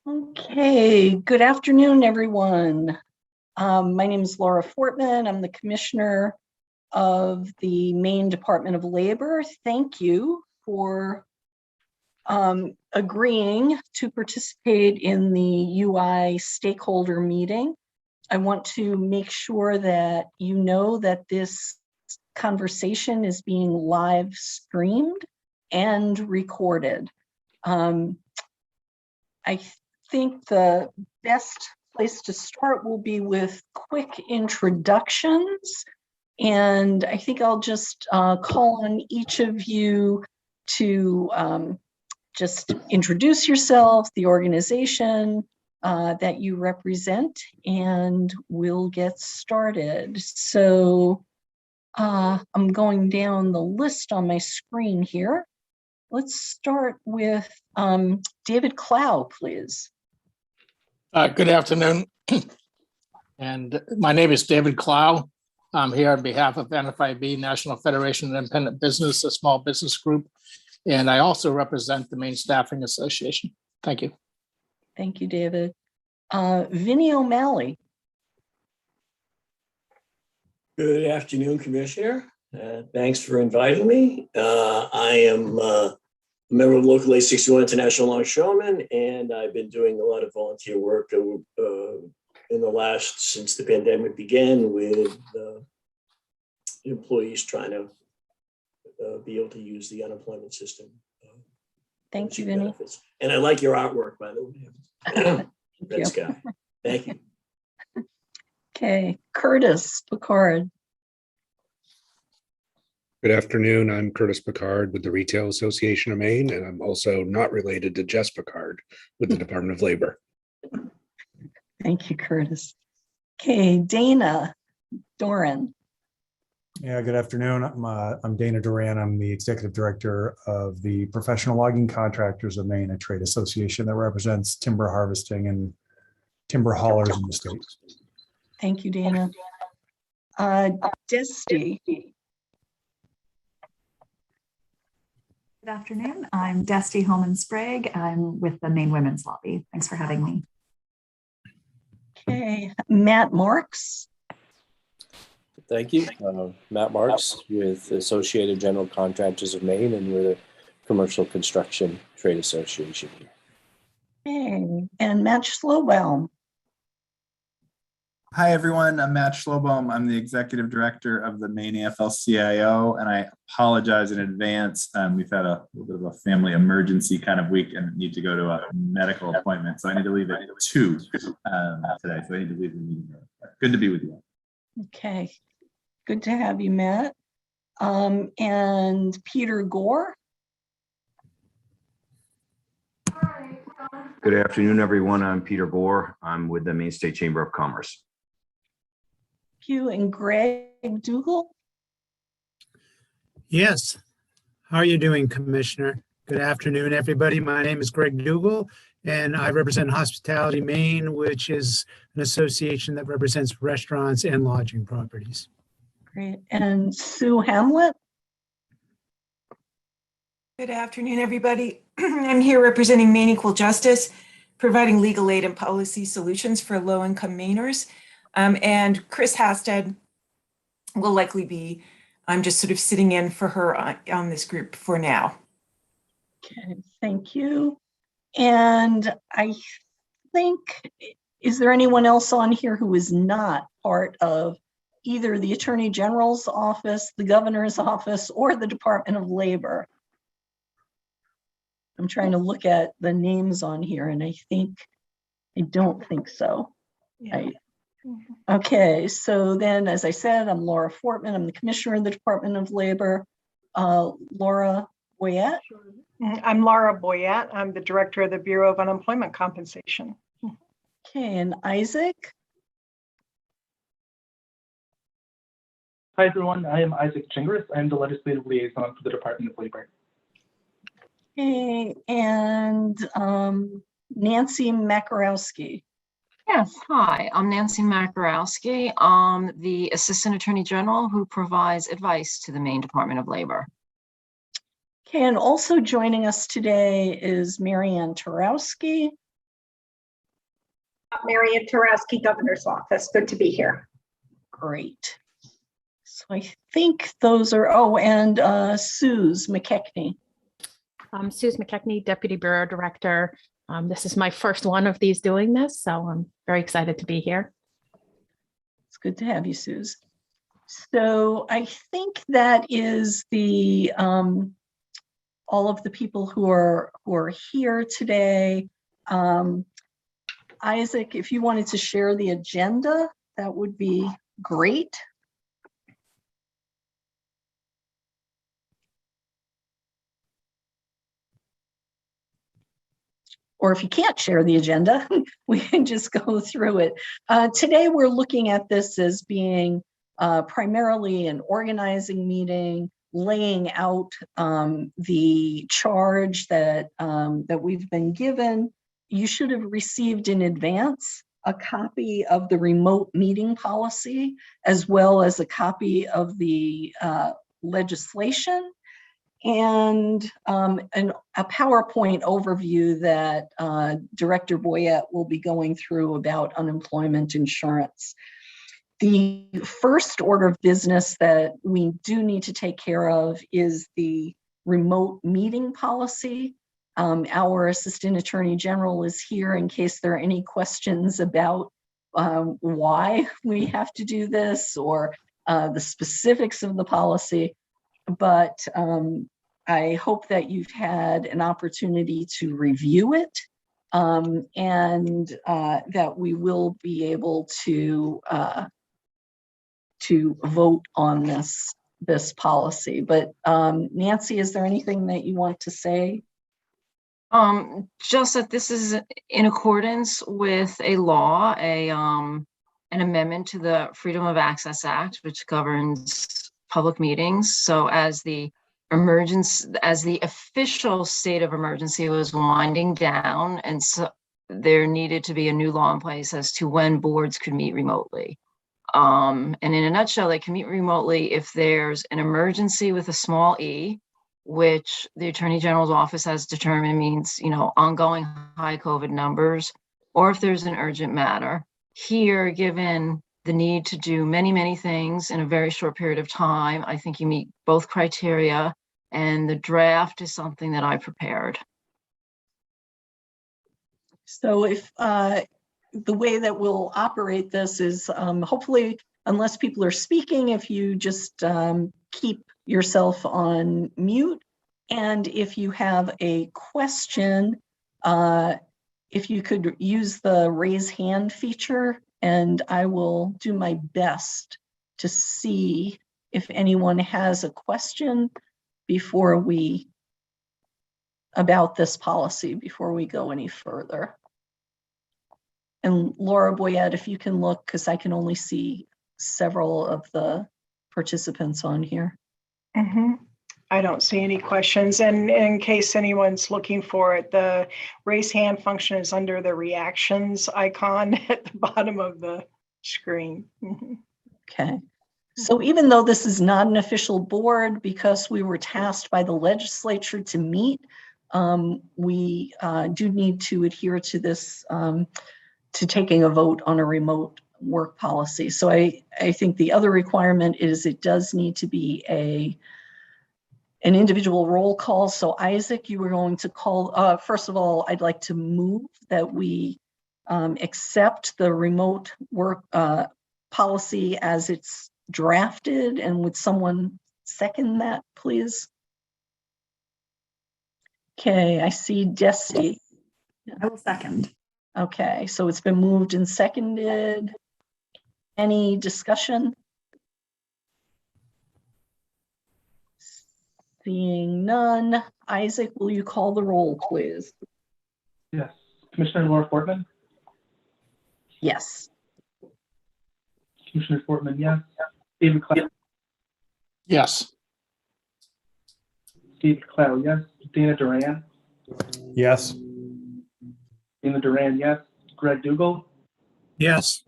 Okay, good afternoon, everyone. My name is Laura Fortman. I'm the Commissioner of the Maine Department of Labor. Thank you for agreeing to participate in the UI stakeholder meeting. I want to make sure that you know that this conversation is being live streamed and recorded. I think the best place to start will be with quick introductions. And I think I'll just call on each of you to just introduce yourself, the organization that you represent, and we'll get started. So I'm going down the list on my screen here. Let's start with David Clow, please. Good afternoon, and my name is David Clow. I'm here on behalf of NFIB, National Federation of Independent Business, a small business group, and I also represent the Maine Staffing Association. Thank you. Thank you, David. Vinnie O'Malley. Good afternoon, Commissioner. Thanks for inviting me. I am a member of Local 861 International Longshoremen, and I've been doing a lot of volunteer work in the since the pandemic began, with employees trying to be able to use the unemployment system. Thank you, Vinnie. Benefits. And I like your artwork, by the way. Red Sky. Thank you. Okay, Curtis Picard. Good afternoon. I'm Curtis Picard with the Retail Association of Maine, and I'm also not related to Jess Picard with the Department of Labor. Thank you, Curtis. Okay, Dana Doran. Yeah, good afternoon. I'm Dana Duran. I'm the Executive Director of the Professional Logging Contractors of Maine, a trade association that represents timber harvesting and timber haulers in the state. Thank you, Dana. Desti. Good afternoon. I'm Desti Holman Sprague. I'm with the Maine Women's Lobby. Thanks for having me. Okay, Matt Marks. Thank you. Matt Marks with Associated General Contractors of Maine, and we're the Commercial Construction Trade Association here. Okay, and Matt Schlobaum. Hi, everyone. I'm Matt Schlobaum. I'm the Executive Director of the Maine AFL-CIO, and I apologize in advance. We've had a little bit of a family emergency kind of week and need to go to a medical appointment, so I need to leave at 2 today, so I need to leave the meeting. Good to be with you. Okay, good to have you, Matt. And Peter Gore. Good afternoon, everyone. I'm Peter Gore. I'm with the Maine State Chamber of Commerce. Thank you. And Greg Dougal. Yes. How are you doing, Commissioner? Good afternoon, everybody. My name is Greg Dougal, and I represent Hospitality Maine, which is an association that represents restaurants and lodging properties. Great. And Sue Hamlet. Good afternoon, everybody. I'm here representing Maine Equal Justice, providing legal aid and policy solutions for low-income Mainers. And Chris Hasted will likely be, I'm just sort of sitting in for her on this group for now. Okay, thank you. And I think, is there anyone else on here who is not part of either the Attorney General's office, the Governor's office, or the Department of Labor? I'm trying to look at the names on here, and I don't think so. Yeah. Okay, so then, as I said, I'm Laura Fortman. I'm the Commissioner of the Department of Labor. Laura Boyette. I'm Laura Boyette. I'm the Director of the Bureau of Unemployment Compensation. Okay, and Isaac? Hi, everyone. I am Isaac Chingris. I am the Legislative Liaison for the Department of Labor. Okay, and Nancy Makarowski. Yes, hi, I'm Nancy Makarowski. The Assistant Attorney General who provides advice to the Maine Department of Labor. Okay, and also joining us today is Marianne Tarowski. Marianne Tarowski, Governor's Office. Good to be here. Great. So I think those are, oh, and Suze Mckechnie. I'm Suze Mckechnie, Deputy Bureau Director. This is my first one of these doing this, so I'm very excited to be here. It's good to have you, Suze. So I think that is the all of the people who are here today. Isaac, if you wanted to share the agenda, that would be great. Or if you can't share the agenda, we can just go through it. Today, we're looking at this as being primarily an organizing meeting, laying out the charge that, that we've been given. You should have received in advance a copy of the remote meeting policy, as well as a copy of the legislation, and a PowerPoint overview that Director Boyette will be going through about unemployment insurance. The first order of business that we do need to take care of is the remote meeting policy. Our Assistant Attorney General is here in case there are any questions about why we have to do this or the specifics of the policy. But I hope that you've had an opportunity to review it and that we will be able to vote on this policy. But Nancy, is there anything that you want to say? Just that this is in accordance with a law, an amendment to the Freedom of Access Act, which governs public meetings. So as the official state of emergency was winding down, and so there needed to be a new law in place as to when boards could meet remotely. And in a nutshell, they can meet remotely if there's an emergency with a small e, which the Attorney General's office has determined means, ongoing high COVID numbers, or if there's an urgent matter. Here, given the need to do many, many things in a very short period of time, I think you meet both criteria, and the draft is something that I prepared. So if the way that we'll operate this is hopefully, unless people are speaking, if you just keep yourself on mute. And if you have a question, if you could use the raise hand feature, and I will do my best to see if anyone has a question about this policy before we go any further. And Laura Boyette, if you can look, because I can only see several of the participants on here. I don't see any questions. And in case anyone's looking for it, the raise hand function is under the reactions icon at the bottom of the screen. Okay. So even though this is not an official board, because we were tasked by the legislature to meet, we do need to adhere to this, to taking a vote on a remote work policy. So I think the other requirement is it does need to be an individual roll call. So Isaac, you were going to call, first of all, I'd like to move that we accept the remote work policy as it's drafted. And would someone second that, please? Okay, I see Desi. I will second. Okay, so it's been moved and seconded. Any discussion? Seeing none. Isaac, will you call the roll, please? Yes. Commissioner Laura Fortman, Yes. Commissioner Fortman, yes. David Clow, Yes. David Clow, yes. Dana Duran, Yes. Dana Duran, yes. Greg Dougal, Yes.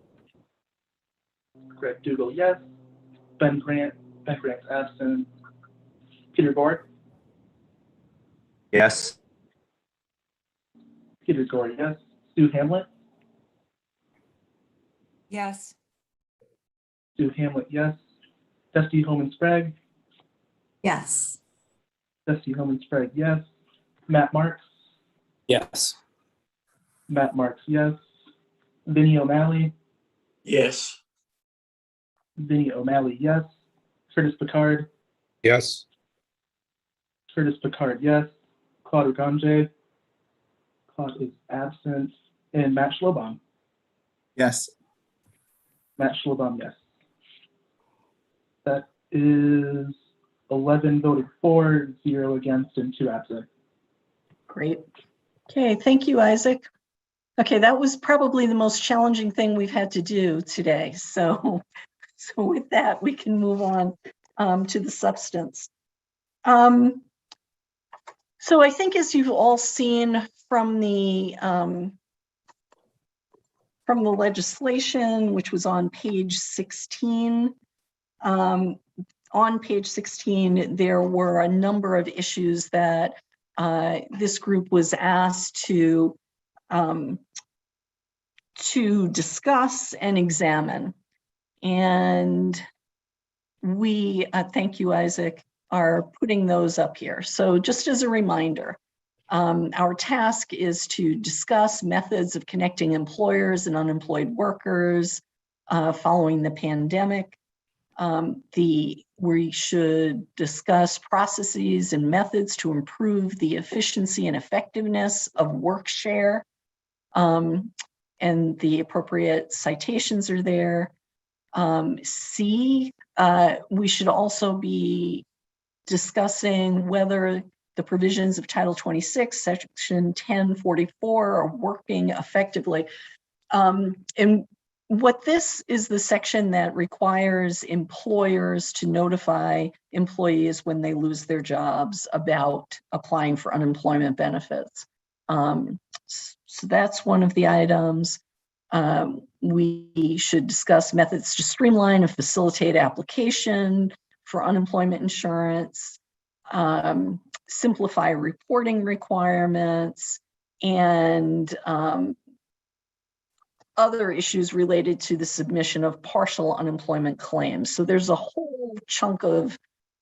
Greg Dougal, yes. Ben Grant's absent. Peter Gore, Yes. Peter Gore, yes. Sue Hamlet, Yes. Sue Hamlet, yes. Dusty Holman Sprague, Yes. Dusty Holman Sprague, yes. Matt Marks, Yes. Matt Marks, yes. Vinnie O'Malley, Yes. Vinnie O'Malley, yes. Curtis Picard, Yes. Curtis Picard, yes. Claude Ogonje, Claude is absent. And Matt Schlobaum, Yes. Matt Schlobaum, yes. That is 11 voted for, 0 against, and 2 absent. Great. Okay, thank you, Isaac. Okay, that was probably the most challenging thing we've had to do today. So with that, we can move on to the substance. So I think, as you've all seen from the legislation, which was on page 16, on page 16, there were a number of issues that this group was asked to discuss and examine. And we, thank you, Isaac, are putting those up here. So just as a reminder, our task is to discuss methods of connecting employers and unemployed workers following the pandemic. We should discuss processes and methods to improve the efficiency and effectiveness of work share. And the appropriate citations are there. C, we should also be discussing whether the provisions of Title 26, Section 1044 are working effectively. And what this is the section that requires employers to notify employees when they lose their jobs about applying for unemployment benefits. So that's one of the items. We should discuss methods to streamline and facilitate application for unemployment insurance, simplify reporting requirements, and other issues related to the submission of partial unemployment claims. So there's a whole chunk of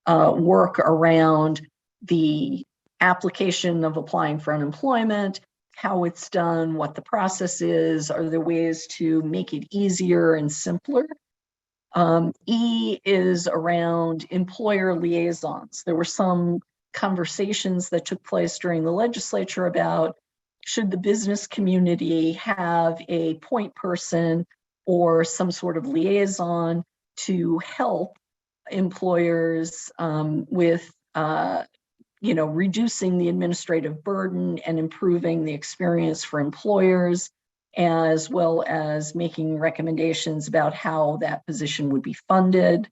work around the application of applying for unemployment, how it's done, what the process is, are there ways to make it easier and simpler? E is around employer liaisons. There were some conversations that took place during the legislature about should the business community have a point person or some sort of liaison to help employers with reducing the administrative burden and improving the experience for employers, as well as making recommendations about how that position would be funded.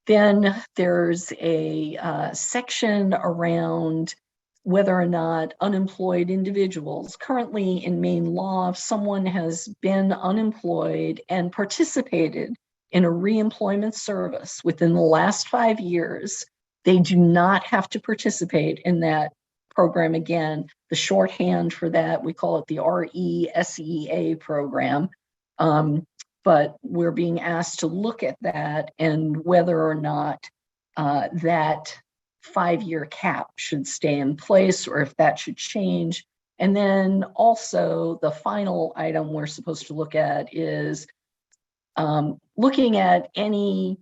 Then there's a section around whether or not unemployed individuals, currently in Maine law, if someone has been unemployed and participated in a reemployment service within the last 5 years, they do not have to participate in that program again. The shorthand for that, we call it the RESEA program. But we're being asked to look at that and whether or not that 5-year cap should stay in place or if that should change. And then also the final item we're supposed to look at is looking at any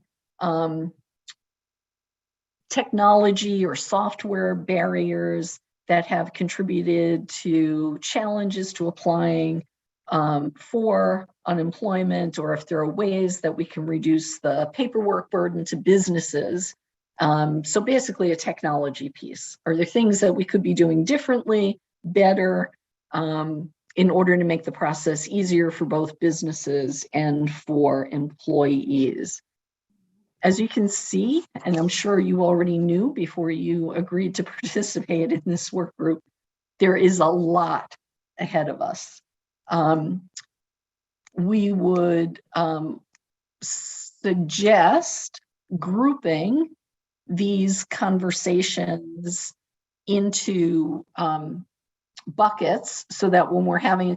technology or software barriers that have contributed to challenges to applying for unemployment, or if there are ways that we can reduce the paperwork burden to businesses. So basically a technology piece. Are there things that we could be doing differently, better? in order to make the process easier for both businesses and for employees. As you can see, and I'm sure you already knew before you agreed to participate in this work group, there is a lot ahead of us. We would suggest grouping these conversations into buckets so that when we're having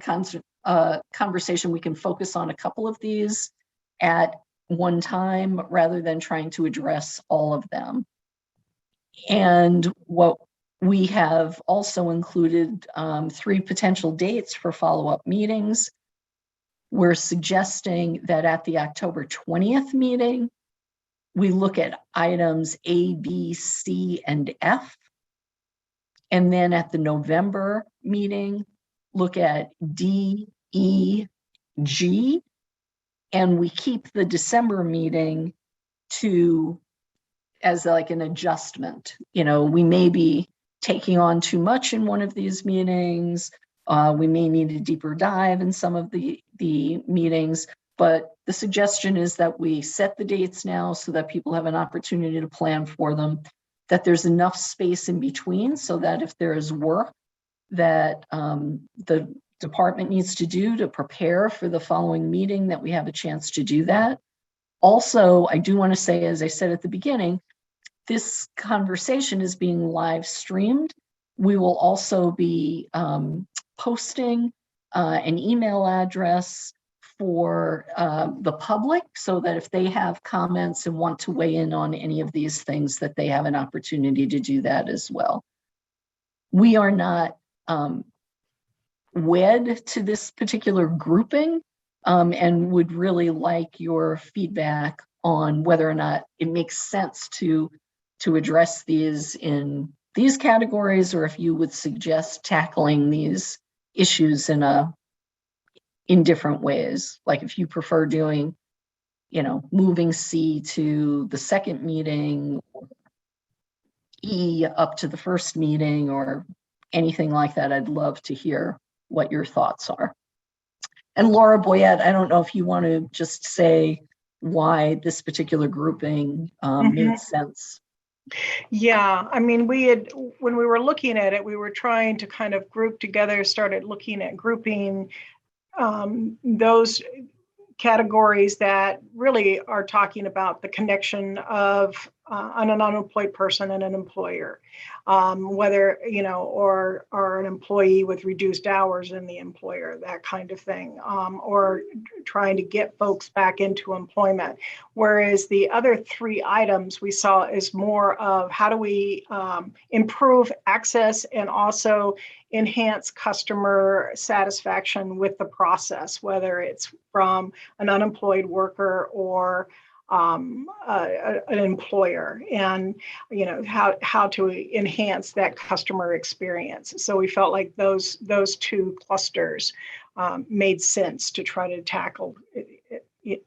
a conversation, we can focus on a couple of these at one time rather than trying to address all of them. And what we have also included 3 potential dates for follow-up meetings. We're suggesting that at the October 20th meeting, we look at items A, B, C, and F. And then at the November meeting, look at D, E, G. And we keep the December meeting as like an adjustment. You know, we may be taking on too much in one of these meetings. We may need a deeper dive in some of the meetings, but the suggestion is that we set the dates now so that people have an opportunity to plan for them, that there's enough space in between so that if there is work that the department needs to do to prepare for the following meeting, that we have a chance to do that. Also, I do want to say, as I said at the beginning, this conversation is being live streamed. We will also be posting an email address for the public so that if they have comments and want to weigh in on any of these things, that they have an opportunity to do that as well. We are not wed to this particular grouping and would really like your feedback on whether or not it makes sense to address these in these categories, or if you would suggest tackling these issues in different ways. Like if you prefer doing, you know, moving C to the second meeting, or E up to the first meeting, or anything like that, I'd love to hear what your thoughts are. And Laura Boyette, I don't know if you want to just say why this particular grouping made sense. Yeah, I mean, when we were looking at it, we were trying to kind of group together, started looking at grouping those categories that really are talking about the connection of an unemployed person and an employer, whether, you know, or an employee with reduced hours in the employer, that kind of thing, or trying to get folks back into employment. Whereas the other 3 items we saw is more of how do we improve access and also enhance customer satisfaction with the process, whether it's from an unemployed worker or an employer, and you know how to enhance that customer experience. So we felt like those 2 clusters made sense to try to tackle it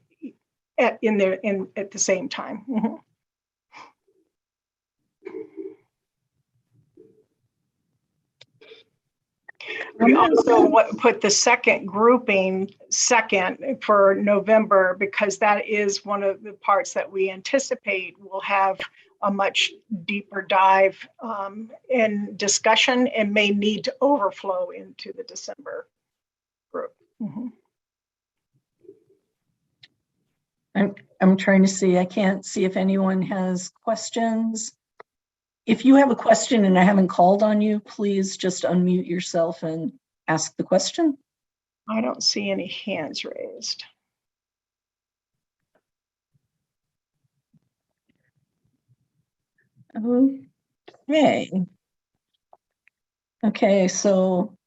at the same time. Mm-hmm. We also put the second grouping second for November, because that is one of the parts that we anticipate will have a much deeper dive in discussion and may need to overflow into the December group. Mm-hmm. I'm trying to see, I can't see if anyone has questions. If you have a question and I haven't called on you, please just unmute yourself and ask the question. I don't see any hands raised. Okay, so,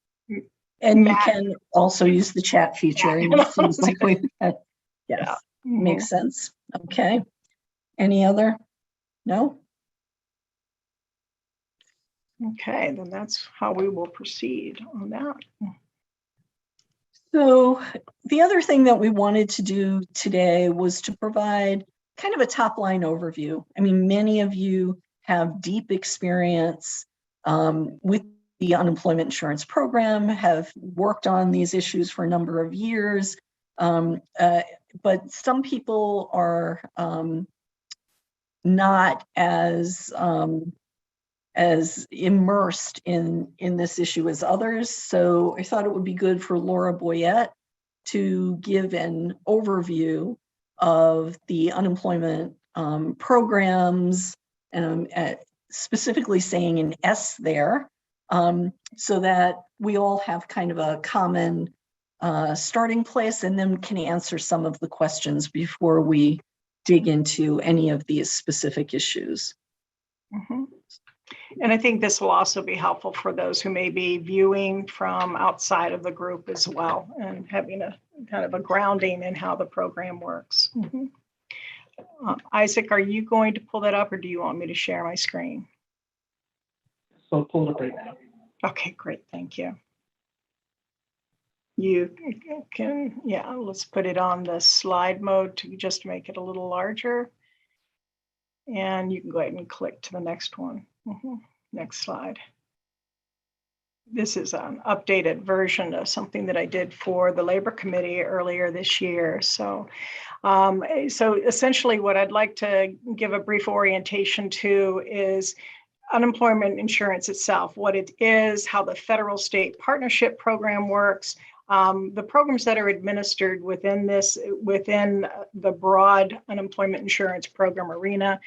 and you can also use the chat feature. And it seems like we've had, yes, makes sense. Okay. Any other? No? Okay, then that's how we will proceed on that. So the other thing that we wanted to do today was to provide kind of a top line overview. I mean, many of you have deep experience with the unemployment insurance program, have worked on these issues for a number of years. But some people are not as immersed in this issue as others. So I thought it would be good for Laura Boyette to give an overview of the unemployment programs, specifically saying an S there, so that we all have kind of a common starting place, and then can answer some of the questions before we dig into any of these specific issues. Mhm. And I think this will also be helpful for those who may be viewing from outside of the group as well, and having a kind of a grounding in how the program works. Mhm. Isaac, are you going to pull that up, or do you want me to share my screen? So pull it up right now. Okay, great, thank you. You can, yeah, let's put it on the slide mode to just make it a little larger. And you can go ahead and click to the next one. Next slide. This is an updated version of something that I did for the Labor Committee earlier this year. So essentially what I'd like to give a brief orientation to is unemployment insurance itself, what it is, how the federal state partnership program works, the programs that are administered within the broad unemployment insurance program arena,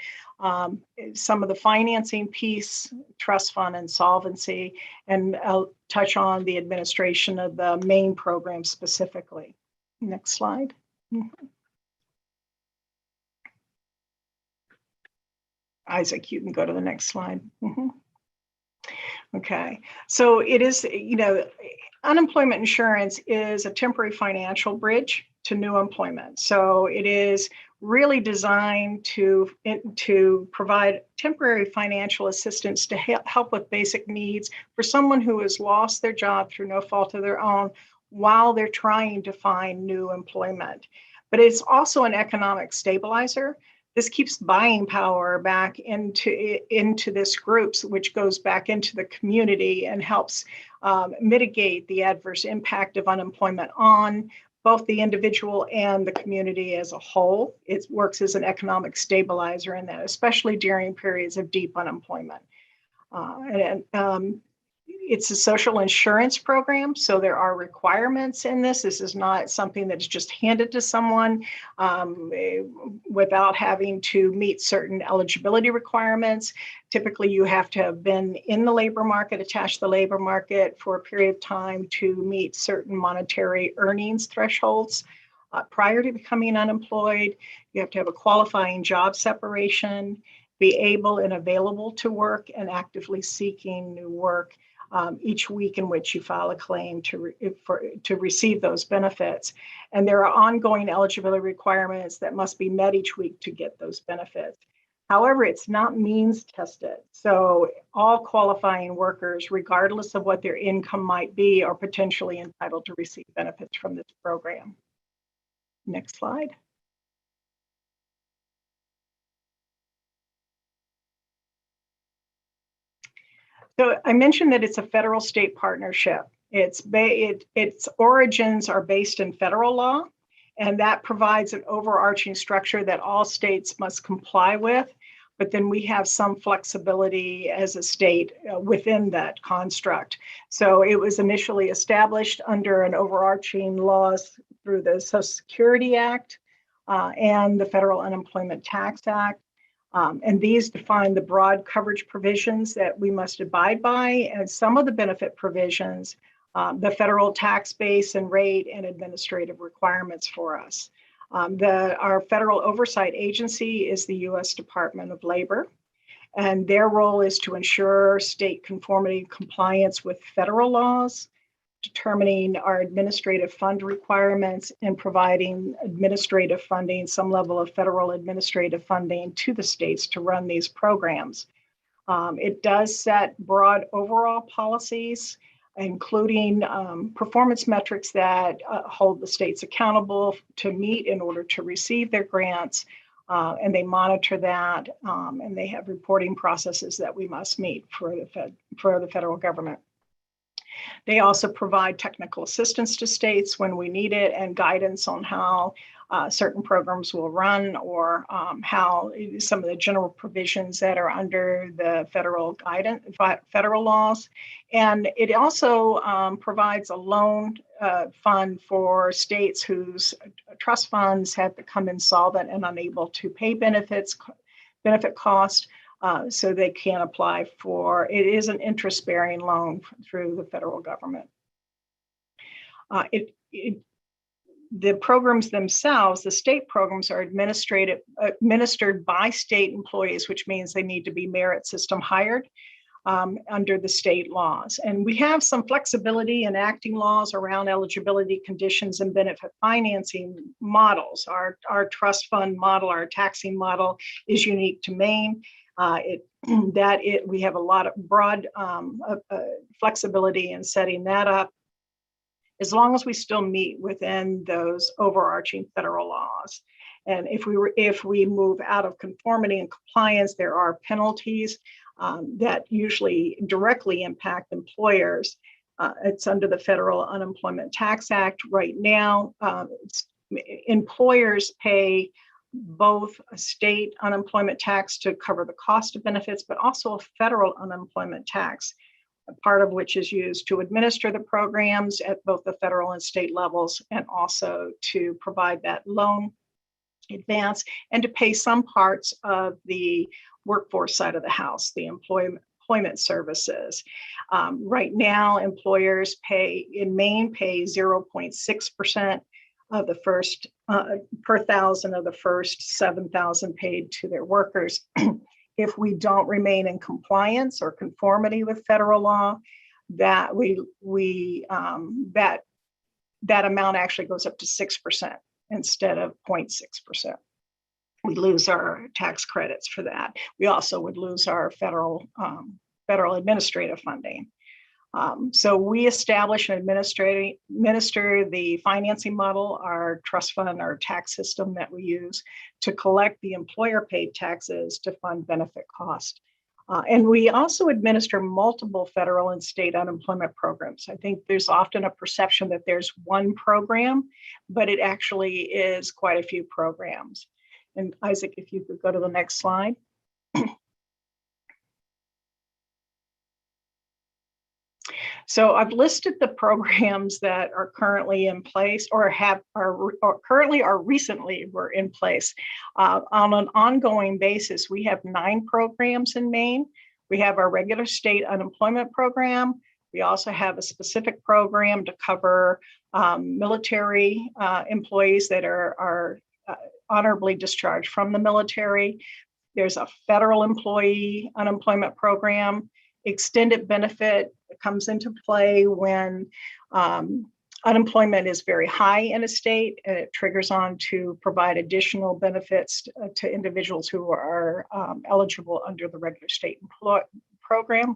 some of the financing piece, trust fund and solvency, and I'll touch on the administration of the main program specifically. Next slide. Isaac, you can go to the next slide. Okay, so it is, unemployment insurance is a temporary financial bridge to new employment. So it is really designed to provide temporary financial assistance to help with basic needs for someone who has lost their job through no fault of their own while they're trying to find new employment. But it's also an economic stabilizer. This keeps buying power back into this group, which goes back into the community and helps mitigate the adverse impact of unemployment on both the individual and the community as a whole. It works as an economic stabilizer in that, especially during periods of deep unemployment. It's a social insurance program, so there are requirements in this. This is not something that's just handed to someone without having to meet certain eligibility requirements. Typically, you have to have been in the labor market, attached to the labor market for a period of time to meet certain monetary earnings thresholds. Prior to becoming unemployed, you have to have a qualifying job separation, be able and available to work, and actively seeking new work each week in which you file a claim to receive those benefits. And there are ongoing eligibility requirements that must be met each week to get those benefits. However, it's not means tested. So all qualifying workers, regardless of what their income might be, are potentially entitled to receive benefits from this program. Next slide. So I mentioned that it's a federal state partnership. Its origins are based in federal law, and that provides an overarching structure that all states must comply with. But then we have some flexibility as a state within that construct. So it was initially established under an overarching laws through the Social Security Act and the Federal Unemployment Tax Act. And these define the broad coverage provisions that we must abide by, and some of the benefit provisions, the federal tax base and rate and administrative requirements for us. Our federal oversight agency is the U.S. Department of Labor, and their role is to ensure state conformity and compliance with federal laws, determining our administrative fund requirements, and providing administrative funding, some level of federal administrative funding to the states to run these programs. It does set broad overall policies, including performance metrics that hold the states accountable to meet in order to receive their grants, and they monitor that, and they have reporting processes that we must meet for the federal government. They also provide technical assistance to states when we need it and guidance on how certain programs will run or how some of the general provisions that are under the federal guidance, federal laws. And it also provides a loan fund for states whose trust funds have become insolvent and unable to pay benefit costs. So they can apply for, it is an interest-bearing loan through the federal government. The programs themselves, the state programs are administered by state employees, which means they need to be merit system hired under the state laws. And we have some flexibility in acting laws around eligibility conditions and benefit financing models. Our trust fund model, our taxing model is unique to Maine. We have a lot of broad flexibility in setting that up, as long as we still meet within those overarching federal laws. And if we move out of conformity and compliance, there are penalties that usually directly impact employers. It's under the Federal Unemployment Tax Act. Right now, employers pay both a state unemployment tax to cover the cost of benefits, but also a federal unemployment tax, part of which is used to administer the programs at both the federal and state levels, and also to provide that loan advance and to pay some parts of the workforce side of the house, the employment services. Right now, employers in Maine pay 0.6% of the first per thousand of the first 7,000 paid to their workers. If we don't remain in compliance or conformity with federal law, that that amount actually goes up to 6% instead of 0.6%. We lose our tax credits for that. We also would lose our federal administrative funding. So we establish and administer the financing model, our trust fund, our tax system that we use to collect the employer paid taxes to fund benefit cost. And we also administer multiple federal and state unemployment programs. I think there's often a perception that there's one program, but it actually is quite a few programs. And Isaac, if you could go to the next slide. So I've listed the programs that are currently in place or currently or recently were in place. On an ongoing basis, we have 9 programs in Maine. We have our regular state unemployment program. We also have a specific program to cover military employees that are honorably discharged from the military. There's a federal employee unemployment program. Extended benefit comes into play when unemployment is very high in a state, and it triggers on to provide additional benefits to individuals who are eligible under the regular state program.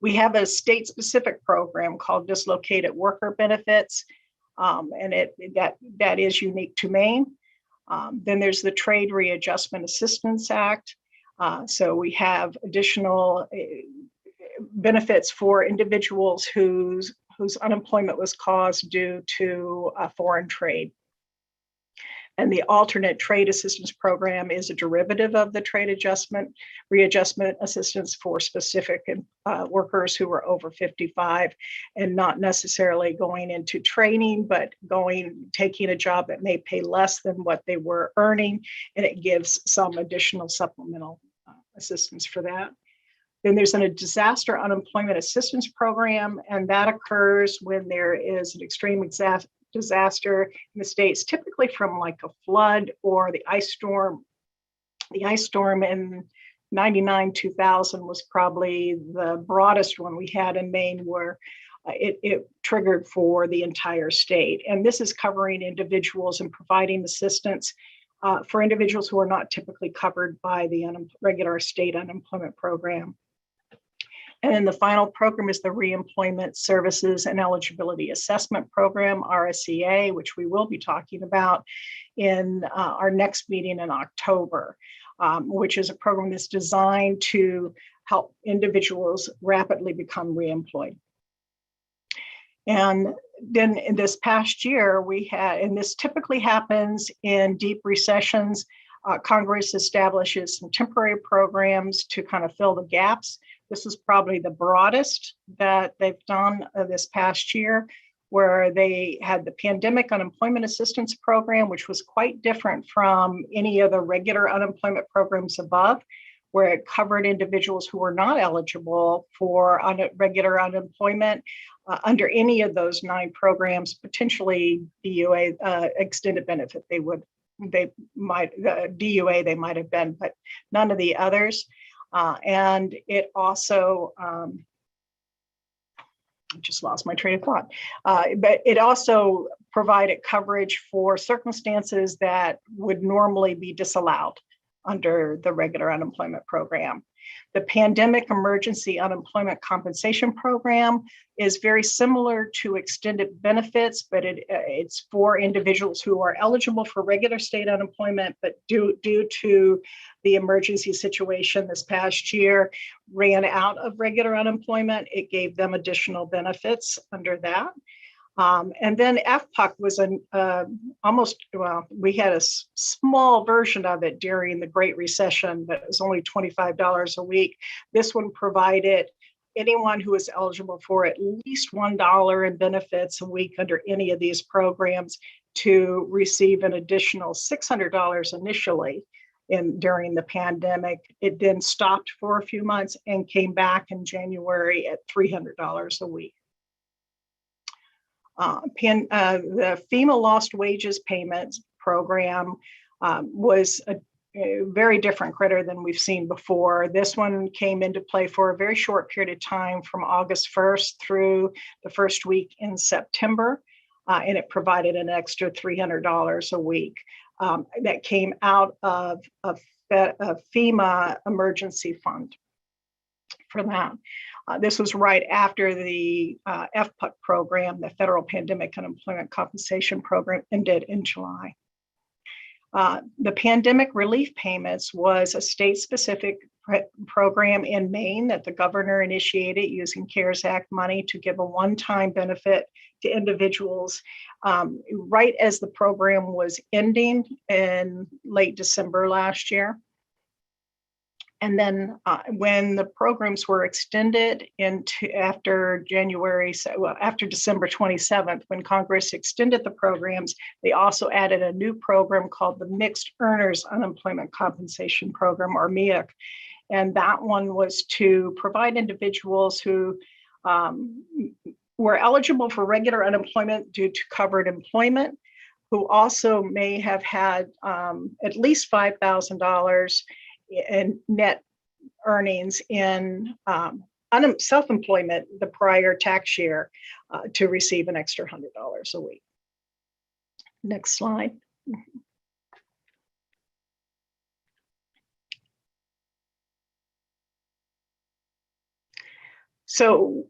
We have a state-specific program called Dislocated Worker Benefits, and that is unique to Maine. Then there's the Trade Readjustment Assistance Act. So we have additional benefits for individuals whose unemployment was caused due to foreign trade. And the alternate trade assistance program is a derivative of the trade readjustment assistance for specific workers who are over 55 and not necessarily going into training, but taking a job that may pay less than what they were earning, and it gives some additional supplemental assistance for that. Then there's a disaster unemployment assistance program, and that occurs when there is an extreme disaster in the states, typically from like a flood or the ice storm. The ice storm in 99-2000 was probably the broadest one we had in Maine, where it triggered for the entire state. And this is covering individuals and providing assistance for individuals who are not typically covered by the regular state unemployment program. And then the final program is the Reemployment Services and Eligibility Assessment Program, RSEA, which we will be talking about in our next meeting in October, which is a program that's designed to help individuals rapidly become reemployed. And then in this past year, we had, and this typically happens in deep recessions, Congress establishes some temporary programs to kind of fill the gaps. This is probably the broadest that they've done this past year, where they had the Pandemic Unemployment Assistance Program, which was quite different from any of the regular unemployment programs above, where it covered individuals who were not eligible for regular unemployment under any of those 9 programs, potentially DUA extended benefit. They might DUA they might have been, but none of the others. And it also, I just lost my train of thought, but it also provided coverage for circumstances that would normally be disallowed under the regular unemployment program. The Pandemic Emergency Unemployment Compensation Program is very similar to extended benefits, but it's for individuals who are eligible for regular state unemployment, but due to the emergency situation this past year, ran out of regular unemployment. It gave them additional benefits under that. And then FPUC was we had a small version of it during the Great Recession, but it was only $25 a week. This one provided anyone who is eligible for at least $1 in benefits a week under any of these programs to receive an additional $600 initially during the pandemic. It then stopped for a few months and came back in January at $300 a week. The FEMA Lost Wages Payments Program was a very different critter than we've seen before. This one came into play for a very short period of time from August 1st through the first week in September, and it provided an extra $300 a week that came out of FEMA emergency fund for that. This was right after the FPUC program, the Federal Pandemic Unemployment Compensation Program, ended in July. The Pandemic Relief Payments was a state-specific program in Maine that the governor initiated using CARES Act money to give a one-time benefit to individuals right as the program was ending in late December last year. And then when the programs were extended after December 27th, when Congress extended the programs, they also added a new program called the Mixed Earners Unemployment Compensation Program, or MEUC. And that one was to provide individuals who were eligible for regular unemployment due to covered employment, who also may have had at least $5,000 in net earnings in self-employment the prior tax year to receive an extra $100 a week. Next slide. So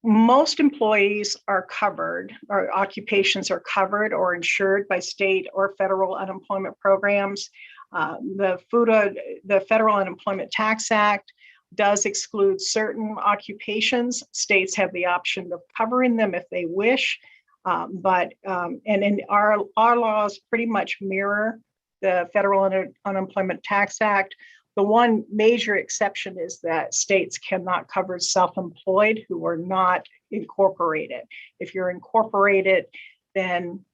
most employees are covered, or occupations are covered or insured by state or federal unemployment programs. The Federal Unemployment Tax Act does exclude certain occupations. States have the option of covering them if they wish, and in our laws pretty much mirror the Federal Unemployment Tax Act. The one major exception is that states cannot cover self-employed who are not incorporated. If you're incorporated, then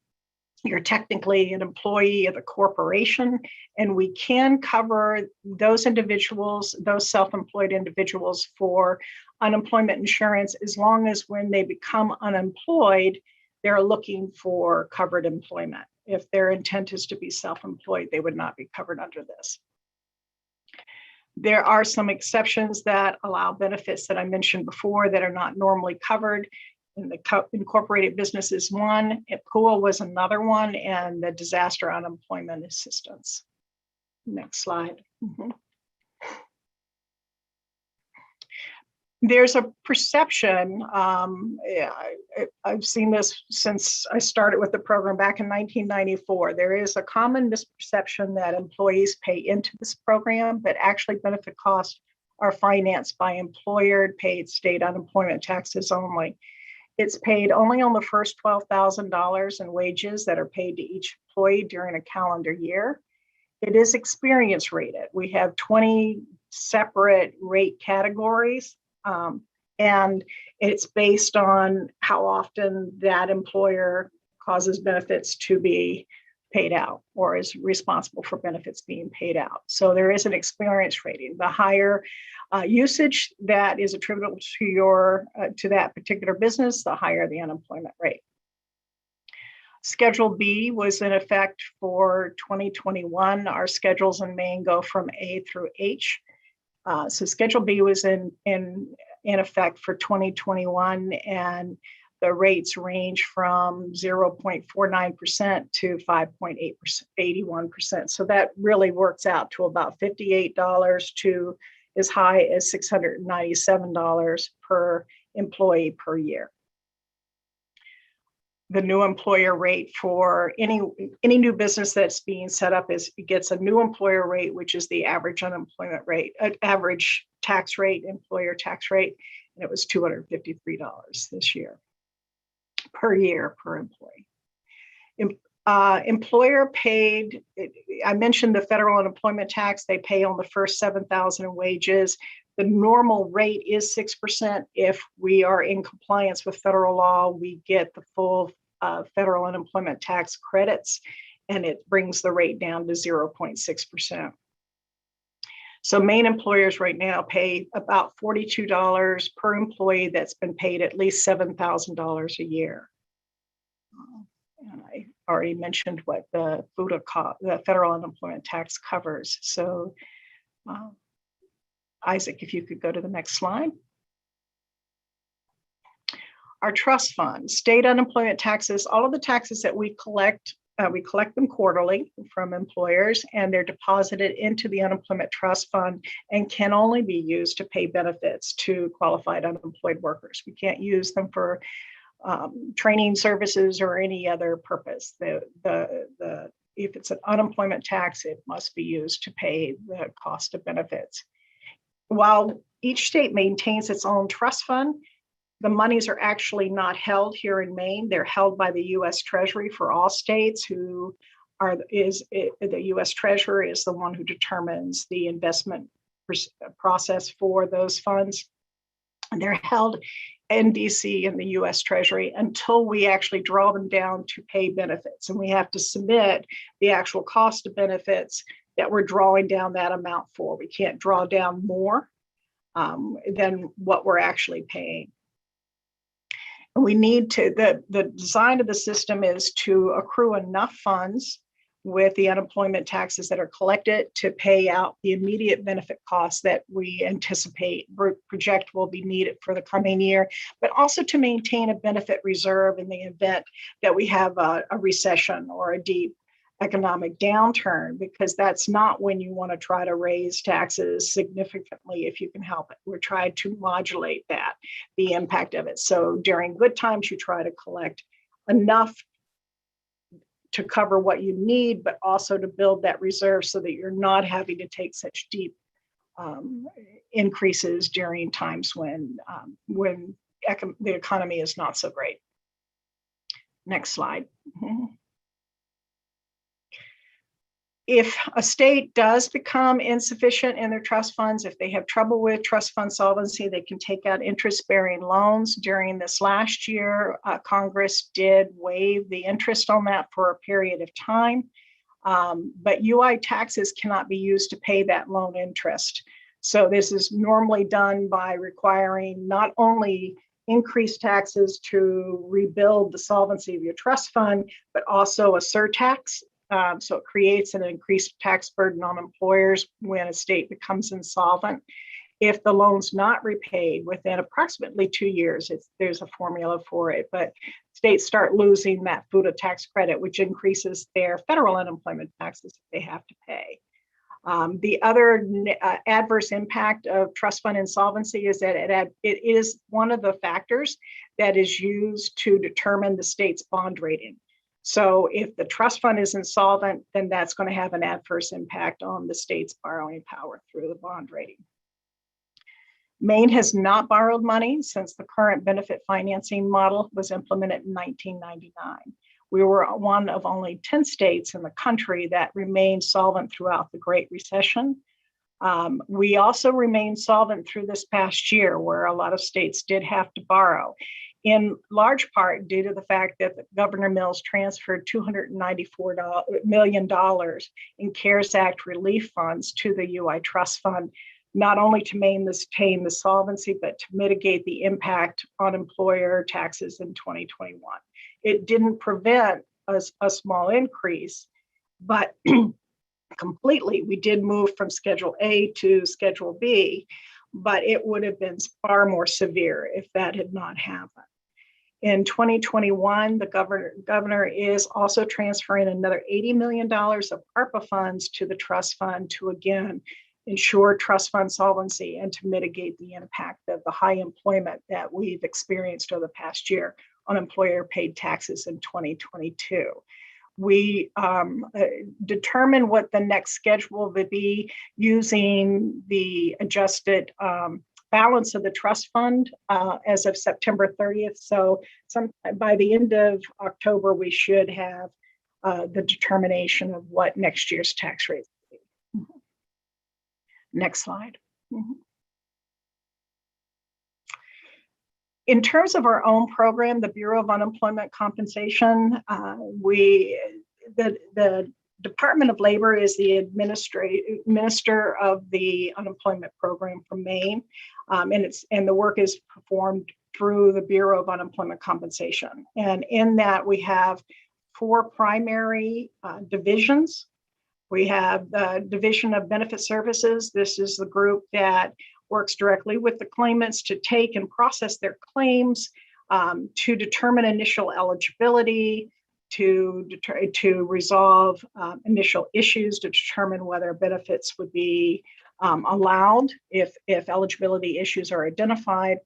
you're technically an employee of a corporation, and we can cover those individuals, those self-employed individuals, for unemployment insurance as long as when they become unemployed, they're looking for covered employment. If their intent is to be self-employed, they would not be covered under this. There are some exceptions that allow benefits that I mentioned before that are not normally covered. And the incorporated business is one, POOL was another one, and the disaster unemployment assistance. Next slide. There's a perception, I've seen this since I started with the program back in 1994. There is a common misperception that employees pay into this program, but actually benefit costs are financed by employer-paid state unemployment taxes only. It's paid only on the first $12,000 in wages that are paid to each employee during a calendar year. It is experience rated. We have 20 separate rate categories, and it's based on how often that employer causes benefits to be paid out or is responsible for benefits being paid out. So there is an experience rating. The higher usage that is attributable to your to that particular business, the higher the unemployment rate. Schedule B was in effect for 2021. Our schedules in Maine go from A through H. So Schedule B was in effect for 2021, and the rates range from 0.49% to 5.81%. So that really works out to about $58 to as high as $697 per employee per year. The new employer rate for any new business that's being set up gets a new employer rate, which is the average unemployment rate, average tax rate, employer tax rate, and it was $253 this year per year per employee. Employer paid, I mentioned the federal unemployment tax, they pay on the first 7,000 in wages. The normal rate is 6%. If we are in compliance with federal law, we get the full federal unemployment tax credits, and it brings the rate down to 0.6%. So Maine employers right now pay about $42 per employee that's been paid at least $7,000 a year. And I already mentioned what the the federal unemployment tax covers. So Isaac, if you could go to the next slide. Our trust fund, state unemployment taxes, all of the taxes that we collect them quarterly from employers, and they're deposited into the unemployment trust fund and can only be used to pay benefits to qualified unemployed workers. We can't use them for training services or any other purpose. If it's an unemployment tax, it must be used to pay the cost of benefits. While each state maintains its own trust fund, the monies are actually not held here in Maine. They're held by the U.S. Treasury for all states, the U.S. Treasurer is the one who determines the investment process for those funds. And they're held in DC in the U.S. Treasury until we actually draw them down to pay benefits. And we have to submit the actual cost of benefits that we're drawing down that amount for. We can't draw down more than what we're actually paying. And we need to, the design of the system is to accrue enough funds with the unemployment taxes that are collected to pay out the immediate benefit costs that we anticipate, project will be needed for the coming year, but also to maintain a benefit reserve in the event that we have a recession or a deep economic downturn, because that's not when you want to try to raise taxes significantly if you can help it. We're trying to modulate that, the impact of it. So during good times, you try to collect enough to cover what you need, but also to build that reserve so that you're not having to take such deep increases during times when the economy is not so great. Next slide. If a state does become insufficient in their trust funds, if they have trouble with trust fund solvency, they can take out interest-bearing loans. During this last year, Congress did waive the interest on that for a period of time, but UI taxes cannot be used to pay that loan interest. So this is normally done by requiring not only increased taxes to rebuild the solvency of your trust fund, but also a surtax. So it creates an increased tax burden on employers when a state becomes insolvent. If the loan's not repaid within approximately 2 years, there's a formula for it, but states start losing that FUTA tax credit, which increases their federal unemployment taxes they have to pay. The other adverse impact of trust fund insolvency is that it is one of the factors that is used to determine the state's bond rating. So if the trust fund is insolvent, then that's going to have an adverse impact on the state's borrowing power through the bond rating. Maine has not borrowed money since the current benefit financing model was implemented in 1999. We were one of only 10 states in the country that remained solvent throughout the Great Recession. We also remained solvent through this past year, where a lot of states did have to borrow, in large part due to the fact that Governor Mills transferred $294 million in CARES Act relief funds to the UI Trust Fund, not only to maintain the solvency, but to mitigate the impact on employer taxes in 2021. It didn't prevent a small increase, but completely, we did move from Schedule A to Schedule B, but it would have been far more severe if that had not happened. In 2021, the governor is also transferring another $80 million of ARPA funds to the trust fund to, again, ensure trust fund solvency and to mitigate the impact of the high employment that we've experienced over the past year on employer paid taxes in 2022. We determine what the next schedule would be using the adjusted balance of the trust fund as of September 30th. So by the end of October, we should have the determination of what next year's tax rate will be. Next slide. In terms of our own program, the Bureau of Unemployment Compensation, the Department of Labor is the administrator of the unemployment program for Maine, and the work is performed through the Bureau of Unemployment Compensation. And in that, we have 4 primary divisions. We have the Division of Benefit Services. This is the group that works directly with the claimants to take and process their claims, to determine initial eligibility, to resolve initial issues, to determine whether benefits would be allowed if eligibility issues are identified.